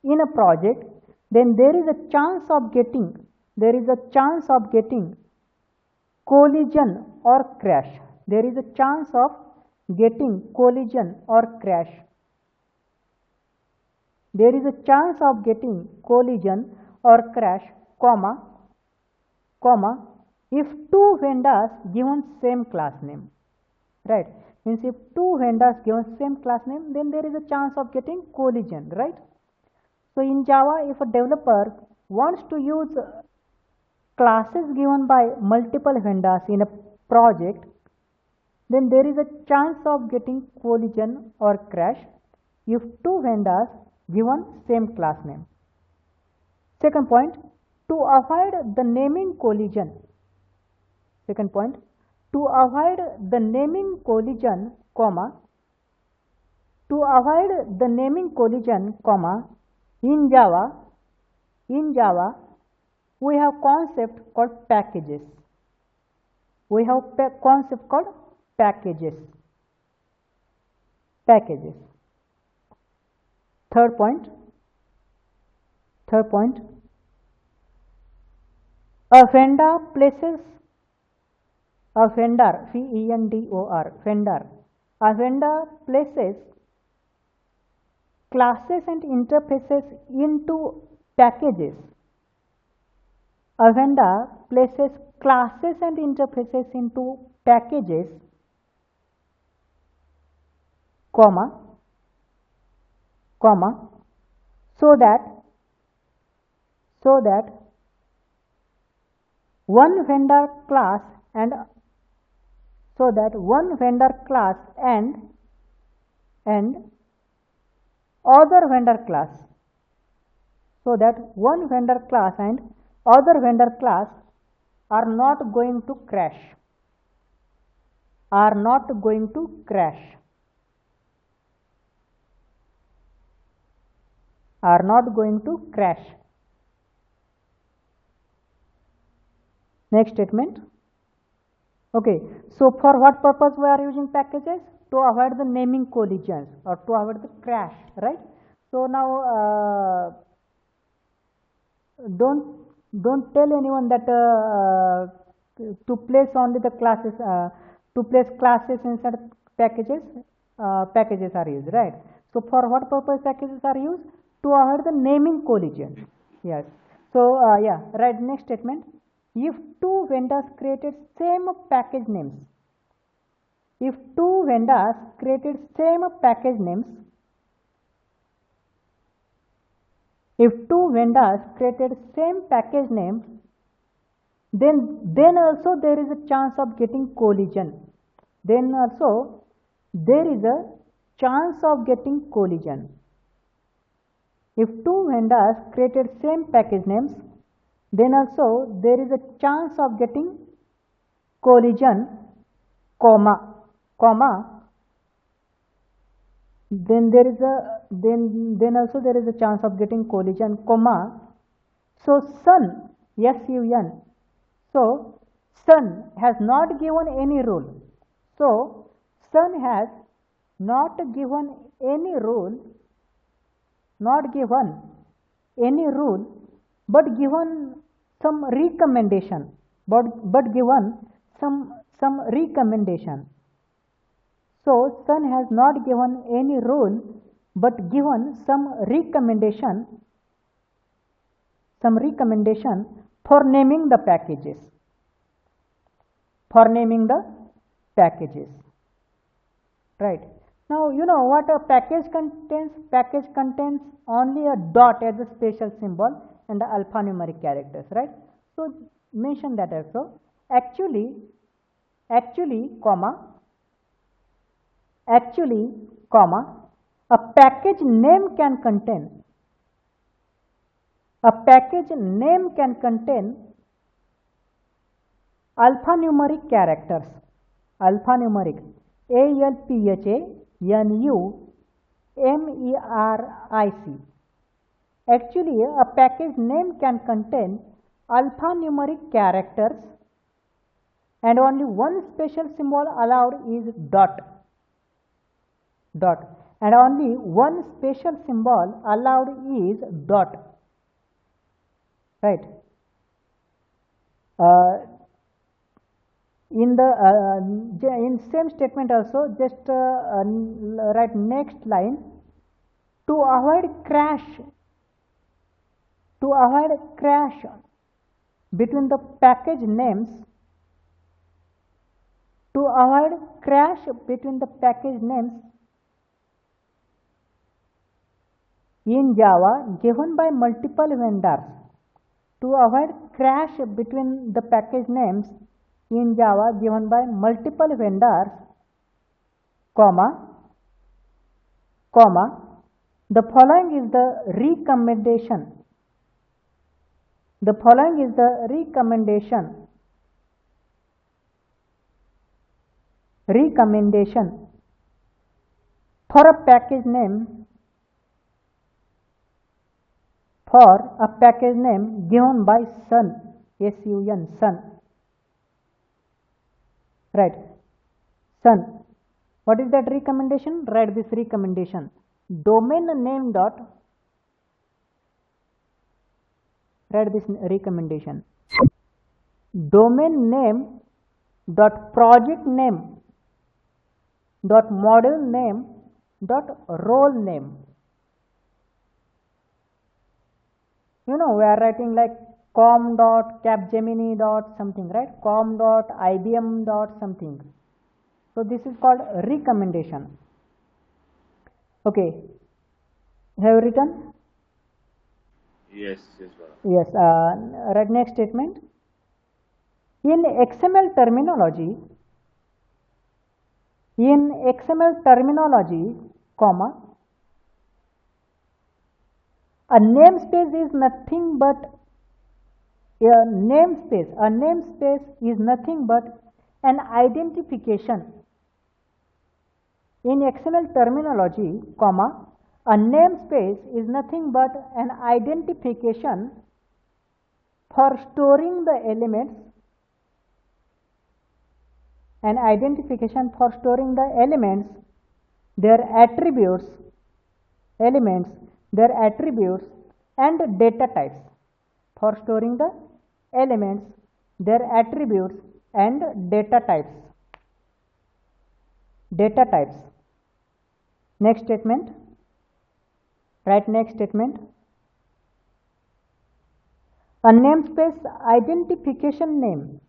in a project, then there is a chance of getting there is a chance of getting collision or crash. There is a chance of getting collision or crash. There is a chance of getting collision or crash, comma, if two vendors given same class name, right? Means if two vendors given same class name, then there is a chance of getting collision, right? So in Java, if a developer wants to use classes given by multiple vendors in a project, then there is a chance of getting collision or crash if two vendors given same class name. Second point, to avoid the naming collision. Second point, to avoid the naming collision, comma, to avoid the naming collision, comma, in Java, we have concept called packages. We have concept called packages. Third point, a vendor places, a vendor, V-E-N-D-O-R, vendor, a vendor places classes and interfaces into packages. A vendor places classes and interfaces into packages, comma, so that one vendor class and other vendor class, so that one vendor class and other vendor class are not going to crash. Next statement. Okay, so for what purpose we are using packages? To avoid the naming collisions or to avoid the crash, right? So now don't tell anyone that to place only the classes, to place classes inside packages. Packages are used, right? So for what purpose packages are used? To avoid the naming collision. Yes. So yeah, right. Next statement. If two vendors created same package names, then also there is a chance of getting collision. If two vendors created same package names, then also there is a chance of getting collision, comma, then also there is a chance of getting collision, comma. So Sun, S-U-N, so Sun has not given any rule. So Sun has not given any rule, but given some recommendation, So Sun has not given any rule, but given some recommendation for naming the packages. Right. Now you know what a package contains. Package contains only a dot as a special symbol and the alphanumeric characters, right? So mention that also. Actually, comma, a package name can contain alphanumeric characters, alphanumeric, ALPHANUMERIC. Actually, a package name can contain alphanumeric characters and only one special symbol allowed is dot, and only one special symbol allowed is dot, right? Uh, in the in same statement also, just write next line, to avoid crash between the package names, to avoid crash between the package names in Java given by multiple vendors, to avoid crash between the package names in Java given by multiple vendors, comma, the following is the recommendation. The following is the recommendation for a package name given by sun, S-U-N, sun. Right, sun. What is that recommendation? Write this recommendation. Domain name dot, write this recommendation. Domain name dot project name dot model name dot role name. You know, we are writing like com dot capgemini dot something, right? Com dot IBM dot something. So this is called recommendation. Okay, have you written?
Yes, yes, Bala.
Yes. Write next statement. In XML terminology, comma, a namespace is nothing but an identification. In XML terminology, comma, a namespace is nothing but an identification for storing the elements, their attributes, and data types. For storing the elements, their attributes, and data types. Next statement. Write next statement. A namespace identification name.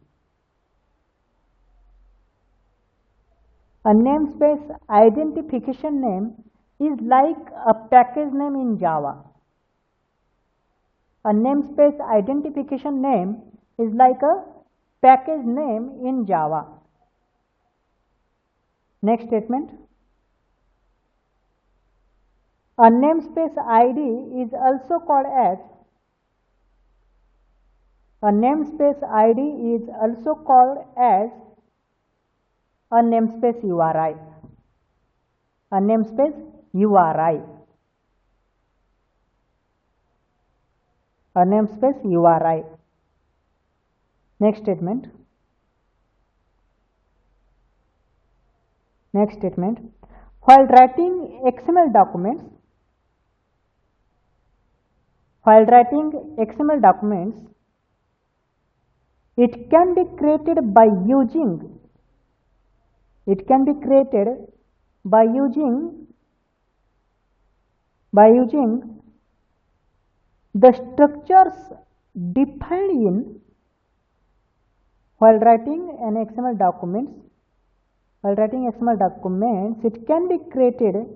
A namespace identification name is like a package name in Java. A namespace identification name is like a package name in Java. Next statement. A namespace ID is also called as a namespace URI. A namespace URI. Next statement. While writing XML documents, it can be created by using the structures defined in, while writing XML documents, it can be created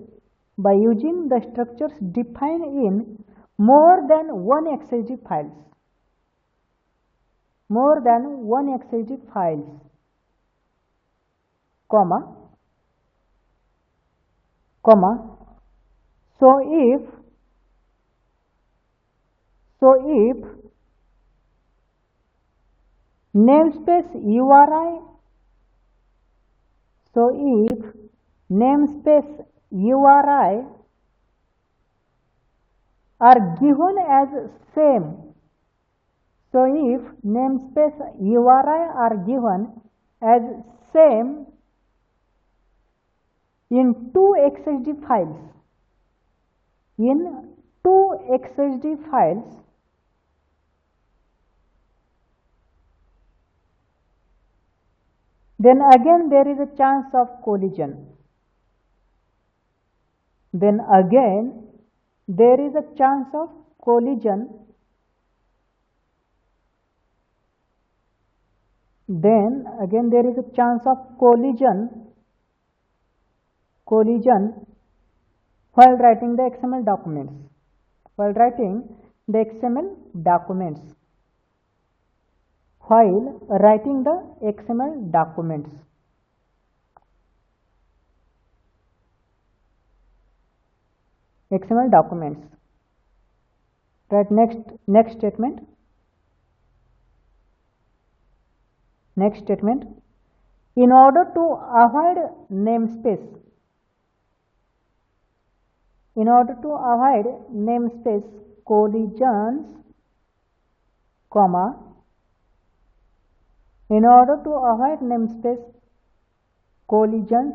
by using the structures defined in more than one XSD files. Comma. So if namespace URI are given as same. So if namespace URI are given as same in two XSD files, then again there is a chance of collision. Then again there is a chance of collision. Then again there is a chance of collision while writing the XML documents. While writing the XML documents. While writing the XML documents. XML documents. Right, next statement. Next statement. In order to avoid namespace, collisions, comma, in order to avoid namespace collisions,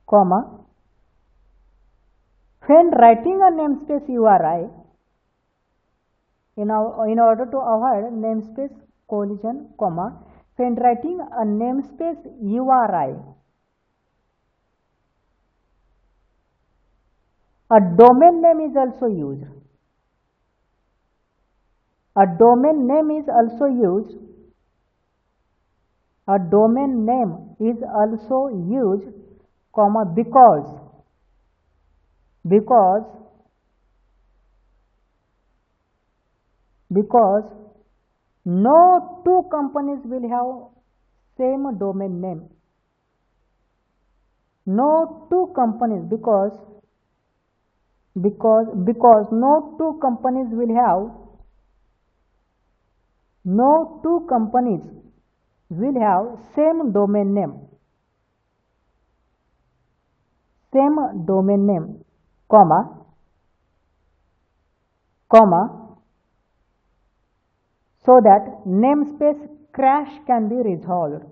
comma, when writing a namespace URI, in order to avoid namespace collision, comma, when writing a namespace URI, a domain name is also used. A domain name is also used. A domain name is also used, comma, because no two companies will have same domain name. No two companies, because no two companies will have same domain name, comma, so that namespace crash can be resolved.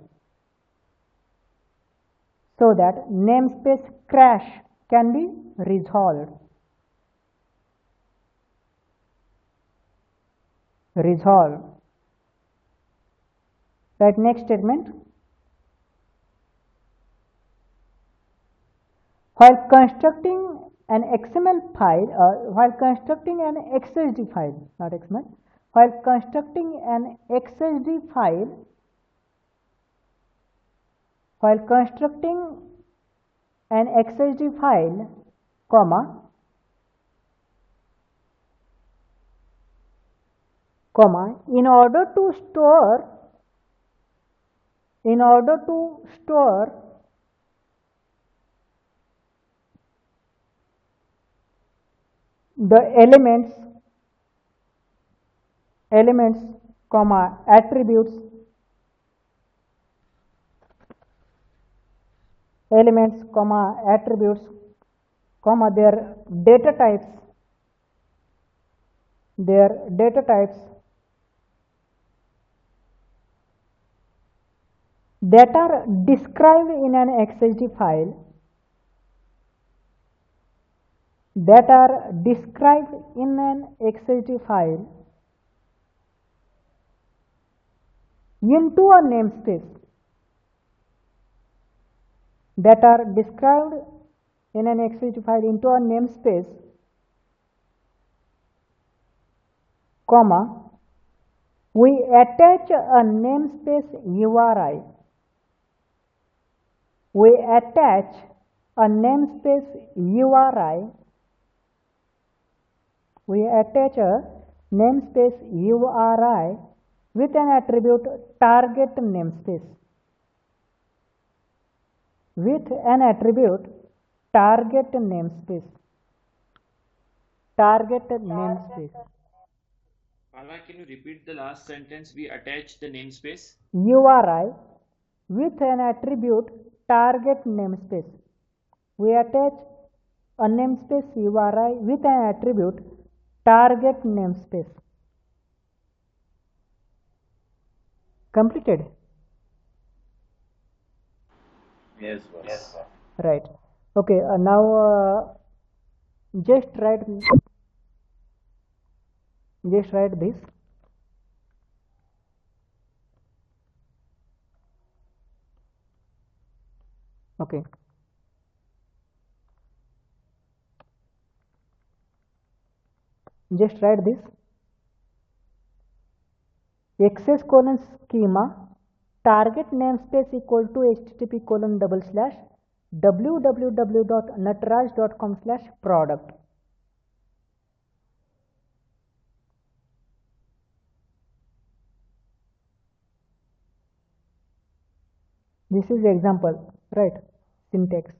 So that namespace crash can be resolved. Right, next statement. While constructing an XML file, while constructing an XSD file, not XML, while constructing an XSD file, comma, in order to store the elements, comma, attributes, comma, their data types, that are described in an XSD file, into a namespace, comma, we attach a namespace URI. With an attribute target namespace.
Palva, can you repeat the last sentence? We attach the namespace.
URI with an attribute target namespace. We attach a namespace URI with an attribute target namespace. Completed?
Yes, boss.
Right. Okay, now just write this. Okay, just write this access colon schema target namespace equal to http colon double slash www.natraj.com/product. This is example, right? Syntax.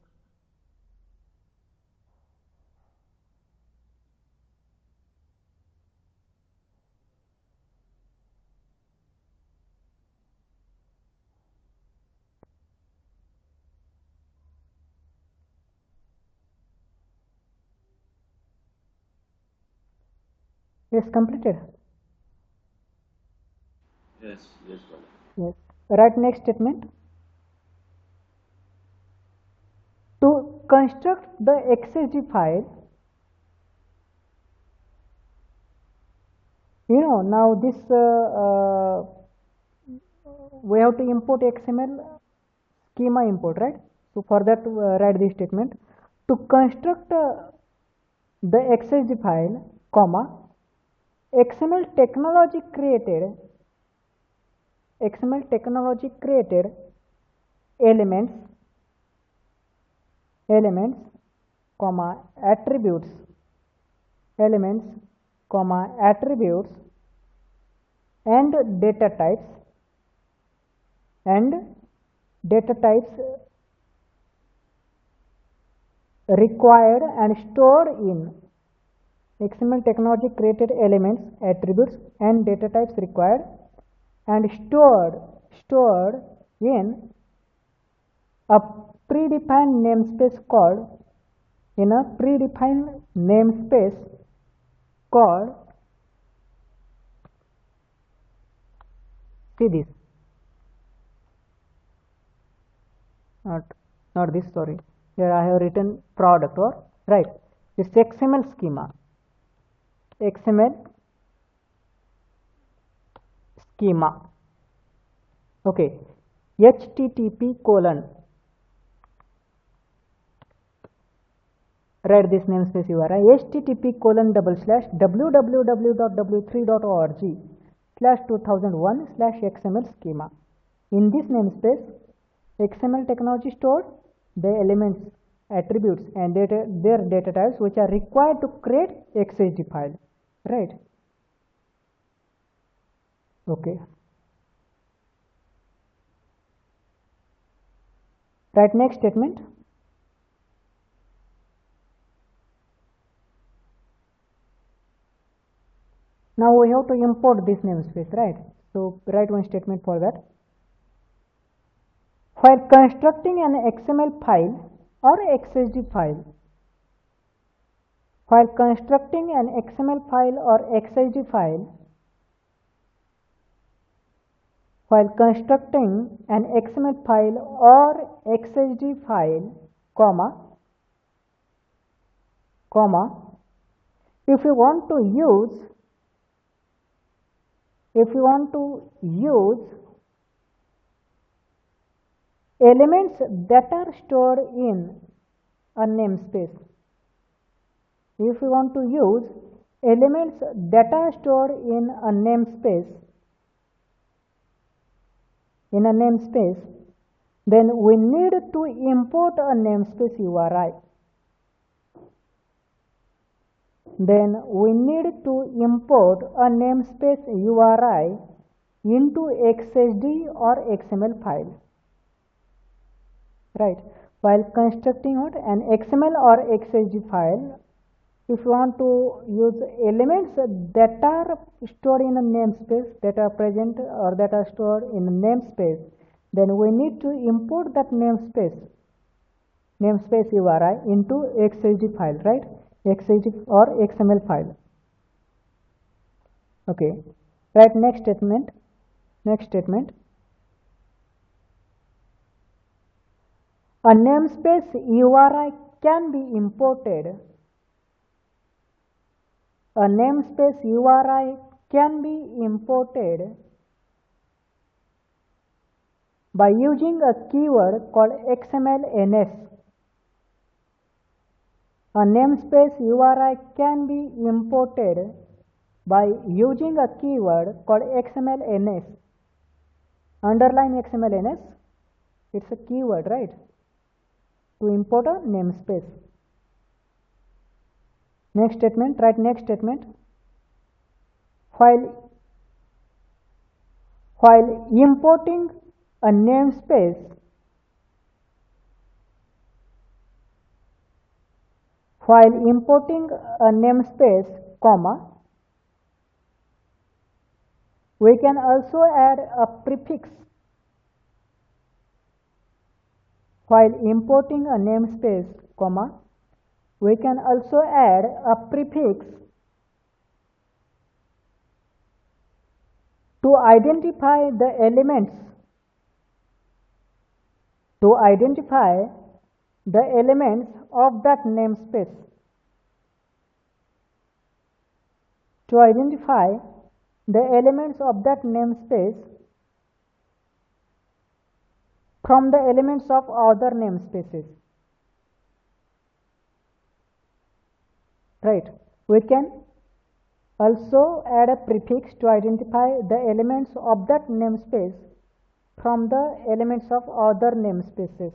Yes, completed.
Yes, yes, Bala.
Yes. Write next statement. To construct the XSD file, now this we have to import XML schema import, right? So for that, write this statement. To construct the XSD file, comma, XML technology created elements, comma, attributes, elements, comma, attributes and data types required and stored in XML technology created elements, attributes and data types required and stored in a predefined namespace called see this, not this, sorry, here I have written product, or right, this XML schema, okay, http colon, write this namespace URI, http colon double slash www.w3.org/2001/XML schema. In this namespace, XML technology stored the elements, attributes and their data types which are required to create XSD file, right? Okay. Write next statement. Now we have to import this namespace, right? So write one statement for that. While constructing an XML file or XSD file, while constructing an XML file or XSD file, while constructing an XML file or XSD file, comma, if you want to use elements that are stored in a namespace, if you want to use elements that are stored in a namespace, then we need to import a namespace URI. Into XSD or XML file, right? While constructing an XML or XSD file, if you want to use elements that are stored in a namespace, that are present or that are stored in a namespace, then we need to import that namespace URI into XSD file, right? XSD or XML file. Okay. Write next statement. A namespace URI can be imported. by using a keyword called XML-NS. A namespace URI can be imported by using a keyword called XML-NS. Underline XML-NS, it's a keyword, right? To import a namespace. Next statement, write next statement. While importing a namespace, comma, we can also add a prefix. While importing a namespace, comma, we can also add a prefix to identify the elements of that namespace. To identify the elements of that namespace from the elements of other namespaces. Right. We can also add a prefix to identify the elements of that namespace from the elements of other namespaces.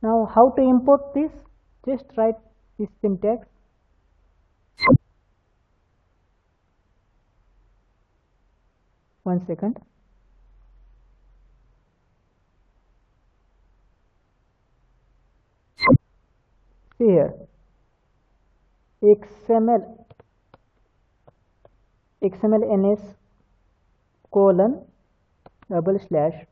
Now, how to import this? Just write this syntax. One second. See here, XML-NS colon //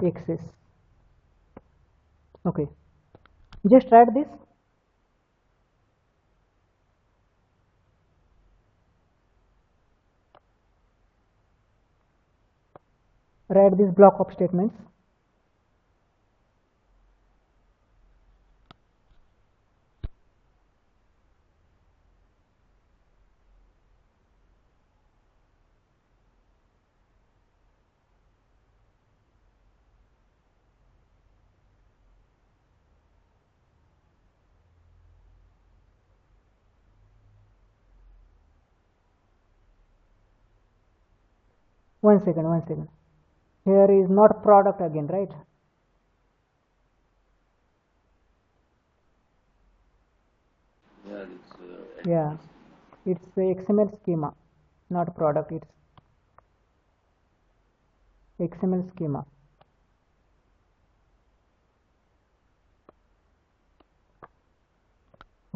access. Okay, just write this. Write this block of statements. One second. Here is not product again, right?
Yeah,
It's the XML schema, not product. It's XML schema.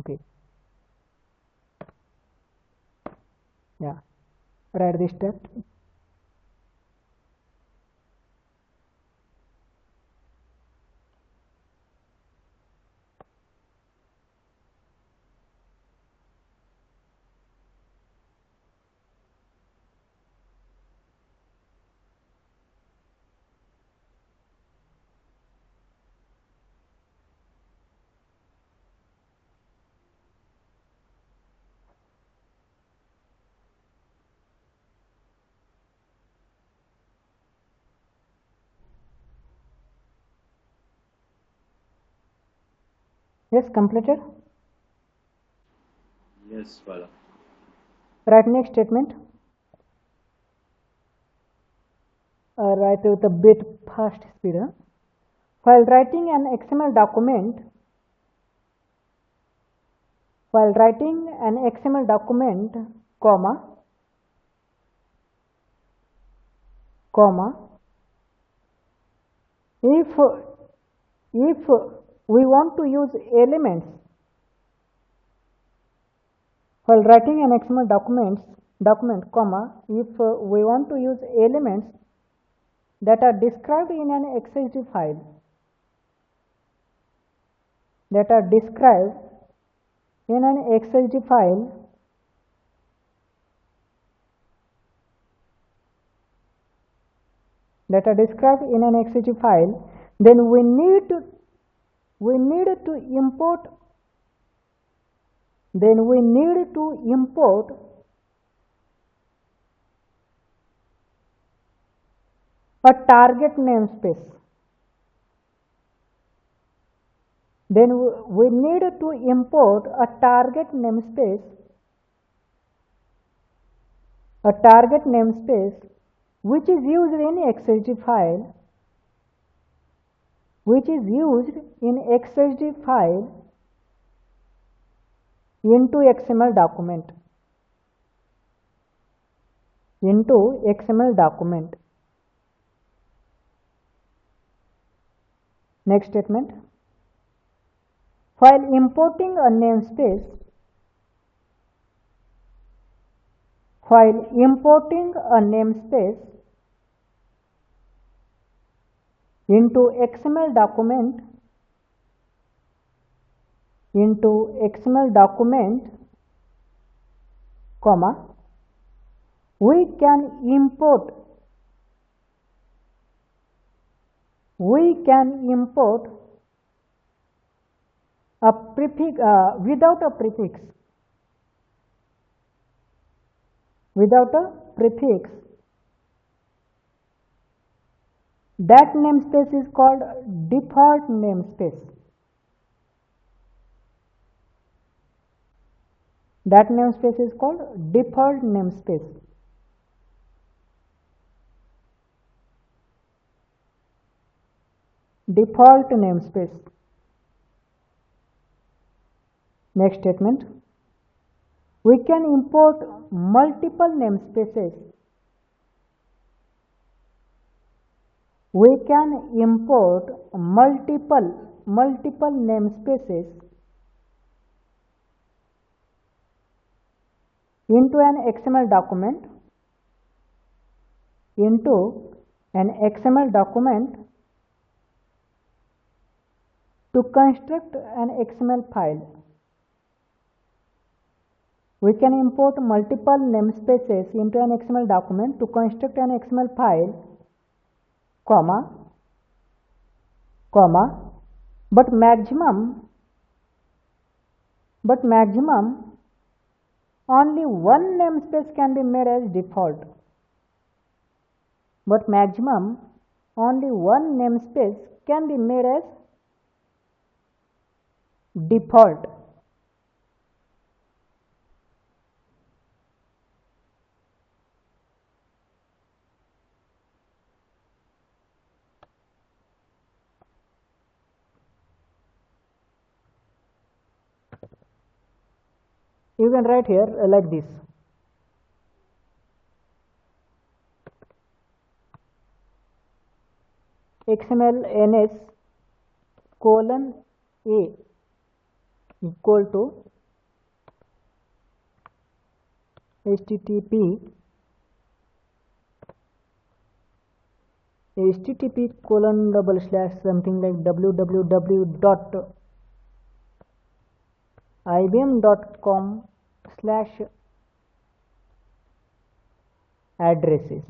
Okay. Yeah. Write this step. Yes, completed.
yes, Bala.
Write next statement. Write with a bit fast speed. While writing an XML document, comma, if we want to use elements, while writing an XML document, comma, if we want to use elements that are described in an XSD file, that are described in an XSD file then we need to import a target namespace. Then we need to import a target namespace which is used in XSD file into XML document. Next statement. While importing a namespace into XML document, comma, we can import a prefix without a prefix. That namespace is called default namespace. That namespace is called default namespace. Next statement. We can import multiple namespaces. Into an XML document to construct an XML file. We can import multiple namespaces into an XML document to construct an XML file, comma, but maximum only one namespace can be made as default. You can write here like this. XML ns colon a equal to http colon / something like www.ibm.com/addresses.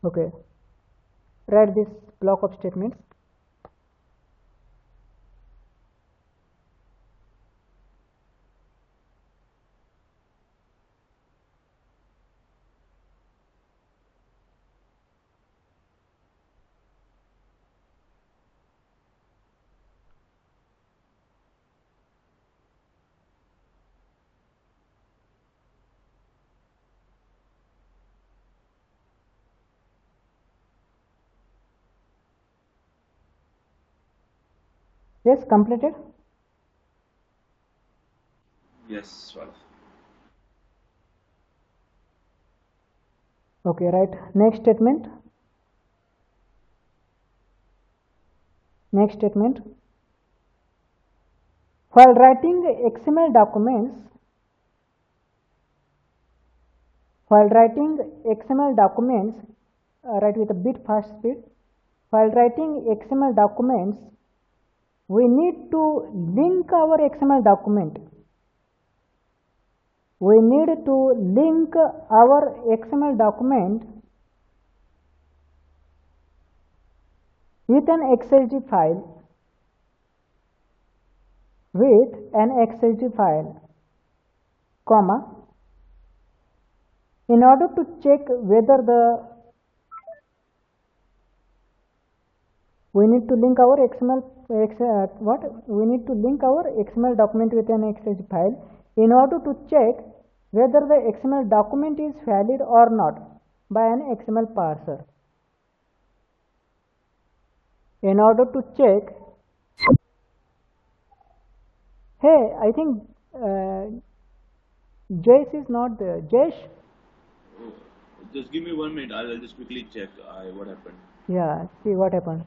Okay, write this block of statements. Yes, completed.
Yes, Swav.
Okay, right. Next statement. While writing XML documents, While writing XML documents, write with a bit fast speed. While writing XML documents, we need to link our XML document. We need to link our XML document with an XSD file, comma, in order to check whether we need to link our XML document with an XSD file in order to check whether the XML document is valid or not by an XML parser. In order to check, hey, I think Jayesh is not there. Jayesh?
Oh, just give me 1 minute. I'll just quickly check what happened.
Yeah, see what happened.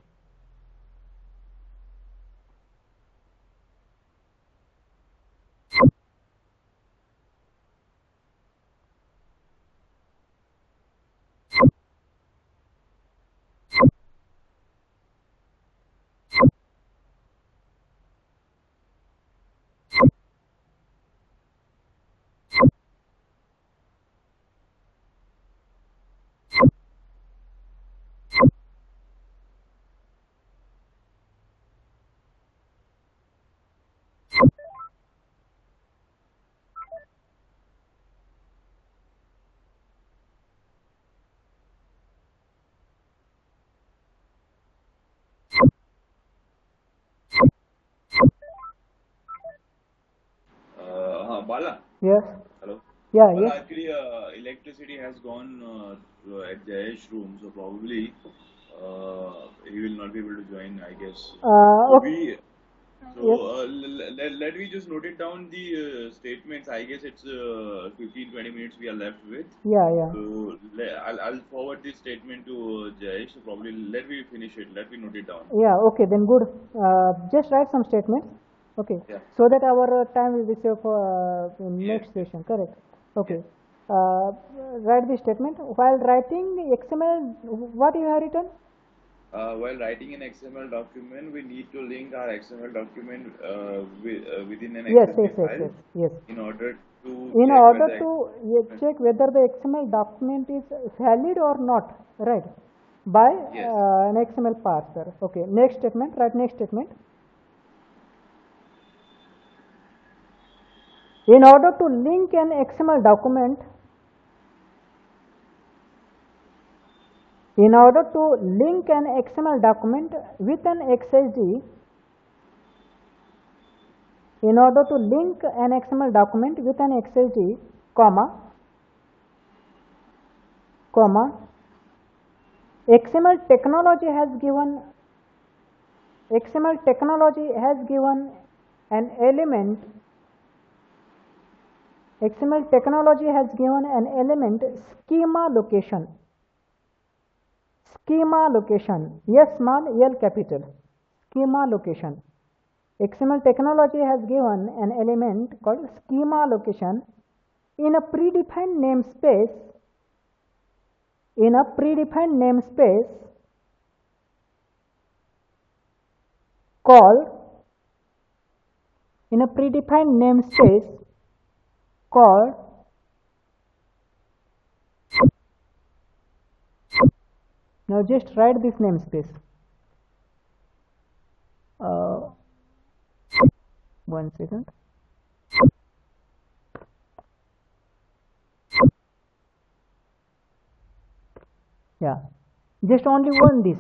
Bala.
Yes.
Hello.
Yeah,
Bala,
yes.
actually, electricity has gone at Jayesh room, so probably he will not be able to join, I guess. So
Okay.
we, so
Yes.
let me just note it down the statements. I guess it's 15-20 minutes we are left with.
Yeah, yeah.
So I'll forward this statement to Jayesh. So probably let me finish it. Let me note it down.
Yeah, okay, then good. Just write some statements, okay,
Yeah.
so that our time will be saved for
Yes.
next session, correct? Okay.
Yes.
Write this statement. While writing XML, what you have written?
While writing an XML document, we need to link our XML document within an
Yes,
XSD
yes, yes,
file
yes, yes.
in order to
In
check
order
whether
to check whether the XML document is valid or not, right? By
yes.
an XML parser. Okay, next statement, write next statement. In order to link an XML document, with an XSD, comma, XML technology has given an element schema location, S small L capital, schema location. XML technology has given an element called schema location in a predefined namespace called now just write this namespace. One second. Yeah, just only only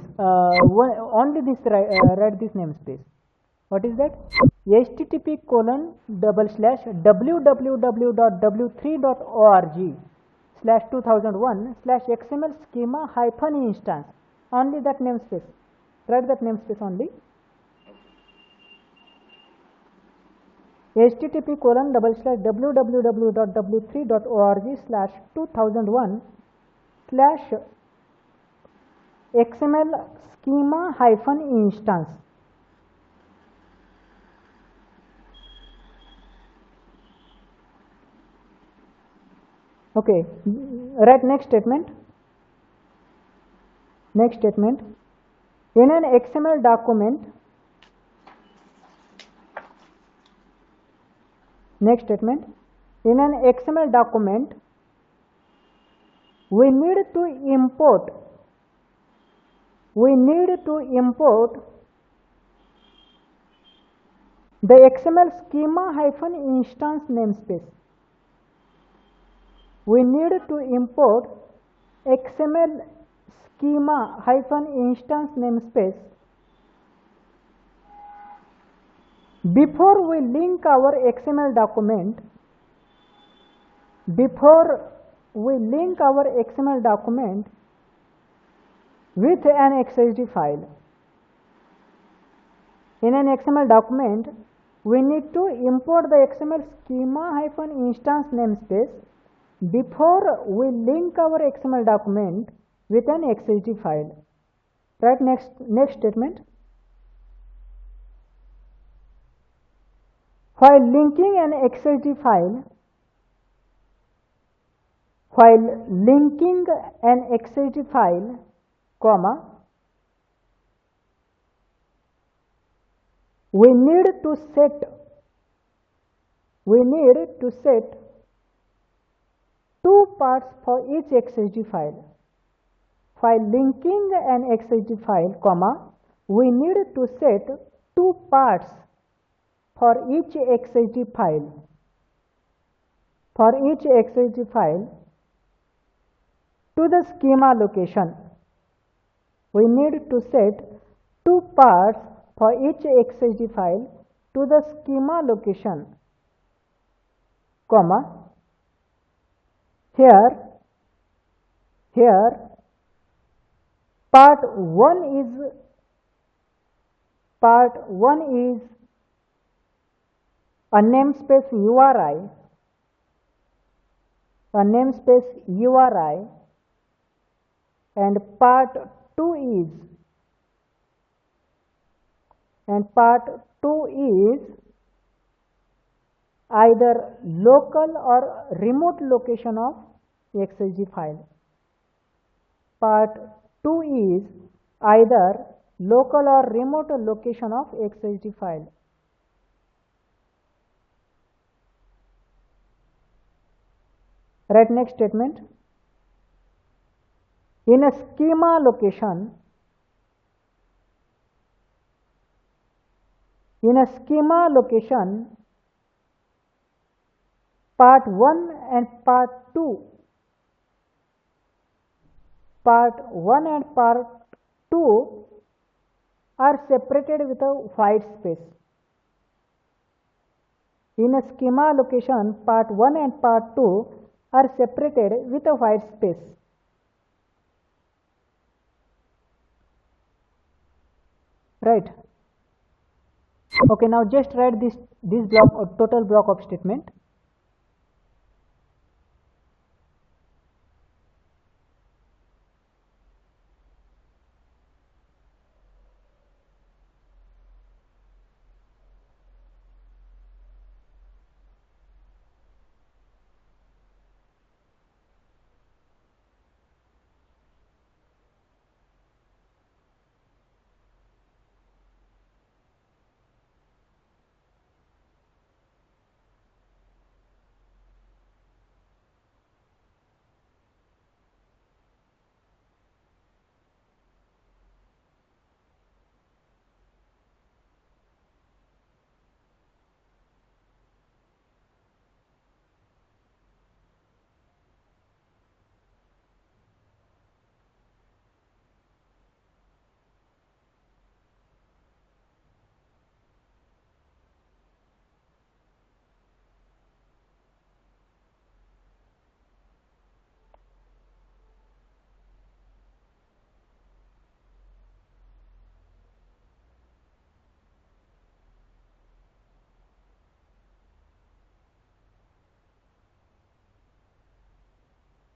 this write this namespace. What is that? http://www.w3.org/2001/xml schema -instance. Only that namespace. Write that namespace only. http://www.w3.org/2001/xml schema -instance. Okay, write next statement. Next statement. In an XML document, next statement. In an XML document, we need to import the XML schema hyphen instance namespace. We need to import XML schema hyphen instance namespace before we link our XML document. Before we link our XML document with an XSD file. In an XML document, we need to import the XML schema hyphen instance namespace before we link our XML document with an XSD file. Right, next statement. While linking an XSD file, comma, we need to set two paths for each XSD file. While linking an XSD file, comma, we need to set two paths for each XSD file. For each XSD file to the schema location. We need to set two paths for each XSD file to the schema location, comma, here part 1 is a namespace URI, and part 2 is either local or remote location of XSD file. Part 2 is either local or remote location of XSD file. Write next statement. In a schema location, part 1 and part 2 are separated with a white space. In a schema location, part 1 and part 2 are separated with a white space. Right. Okay, now just write this block or total block of statement.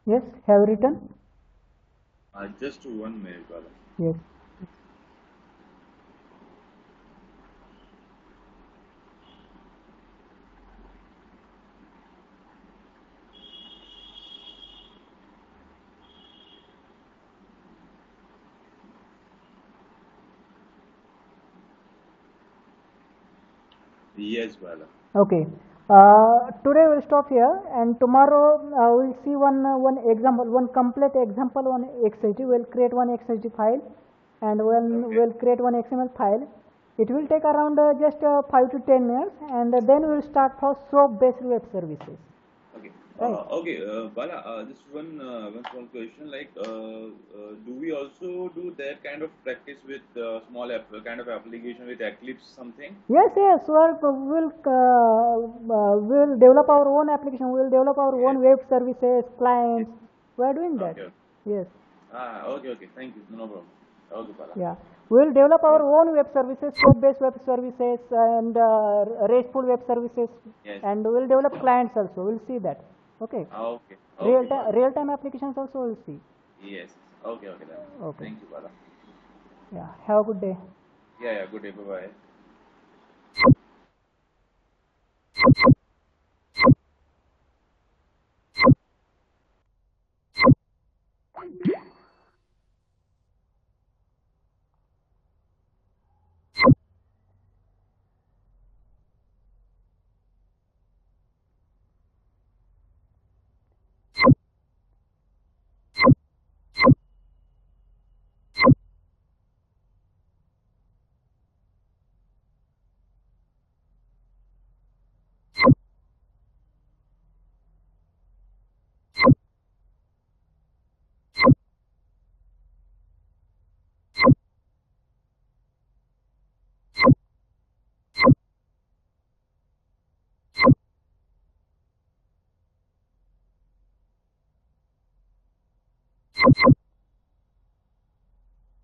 Yes, have written?
Just 1 minute, Bala.
Yes.
Yes, Bala.
Okay. Today we'll stop here, and tomorrow we'll see one example, one complete example on XSD. We'll create one XSD file, and
Okay.
we'll create one XML file. It will take around just 5 to 10 minutes, and then we'll start for SOAP-based web services.
Okay.
Right?
Okay. Bala, just one small question. Like, do we also do that kind of practice with small app, kind of application with Eclipse something?
Yes, yes. We'll develop our own application. We'll develop our
Yes.
own web services,
Yes.
clients. We are doing that.
Okay. Okay.
Yes.
Okay. Okay. Thank you. No problem. Okay, Bala.
Yeah, we'll develop our
Okay.
own web services, web-based web services, and RESTful web services,
Yes.
and we'll develop clients also. We'll see that. Okay,
Okay. Okay, Bala.
real time applications also we'll see.
Yes. Okay. Okay. Then.
Okay,
Thank you, Bala.
yeah. Have a good day.
Yeah. Yeah. Good day. Bye. Bye.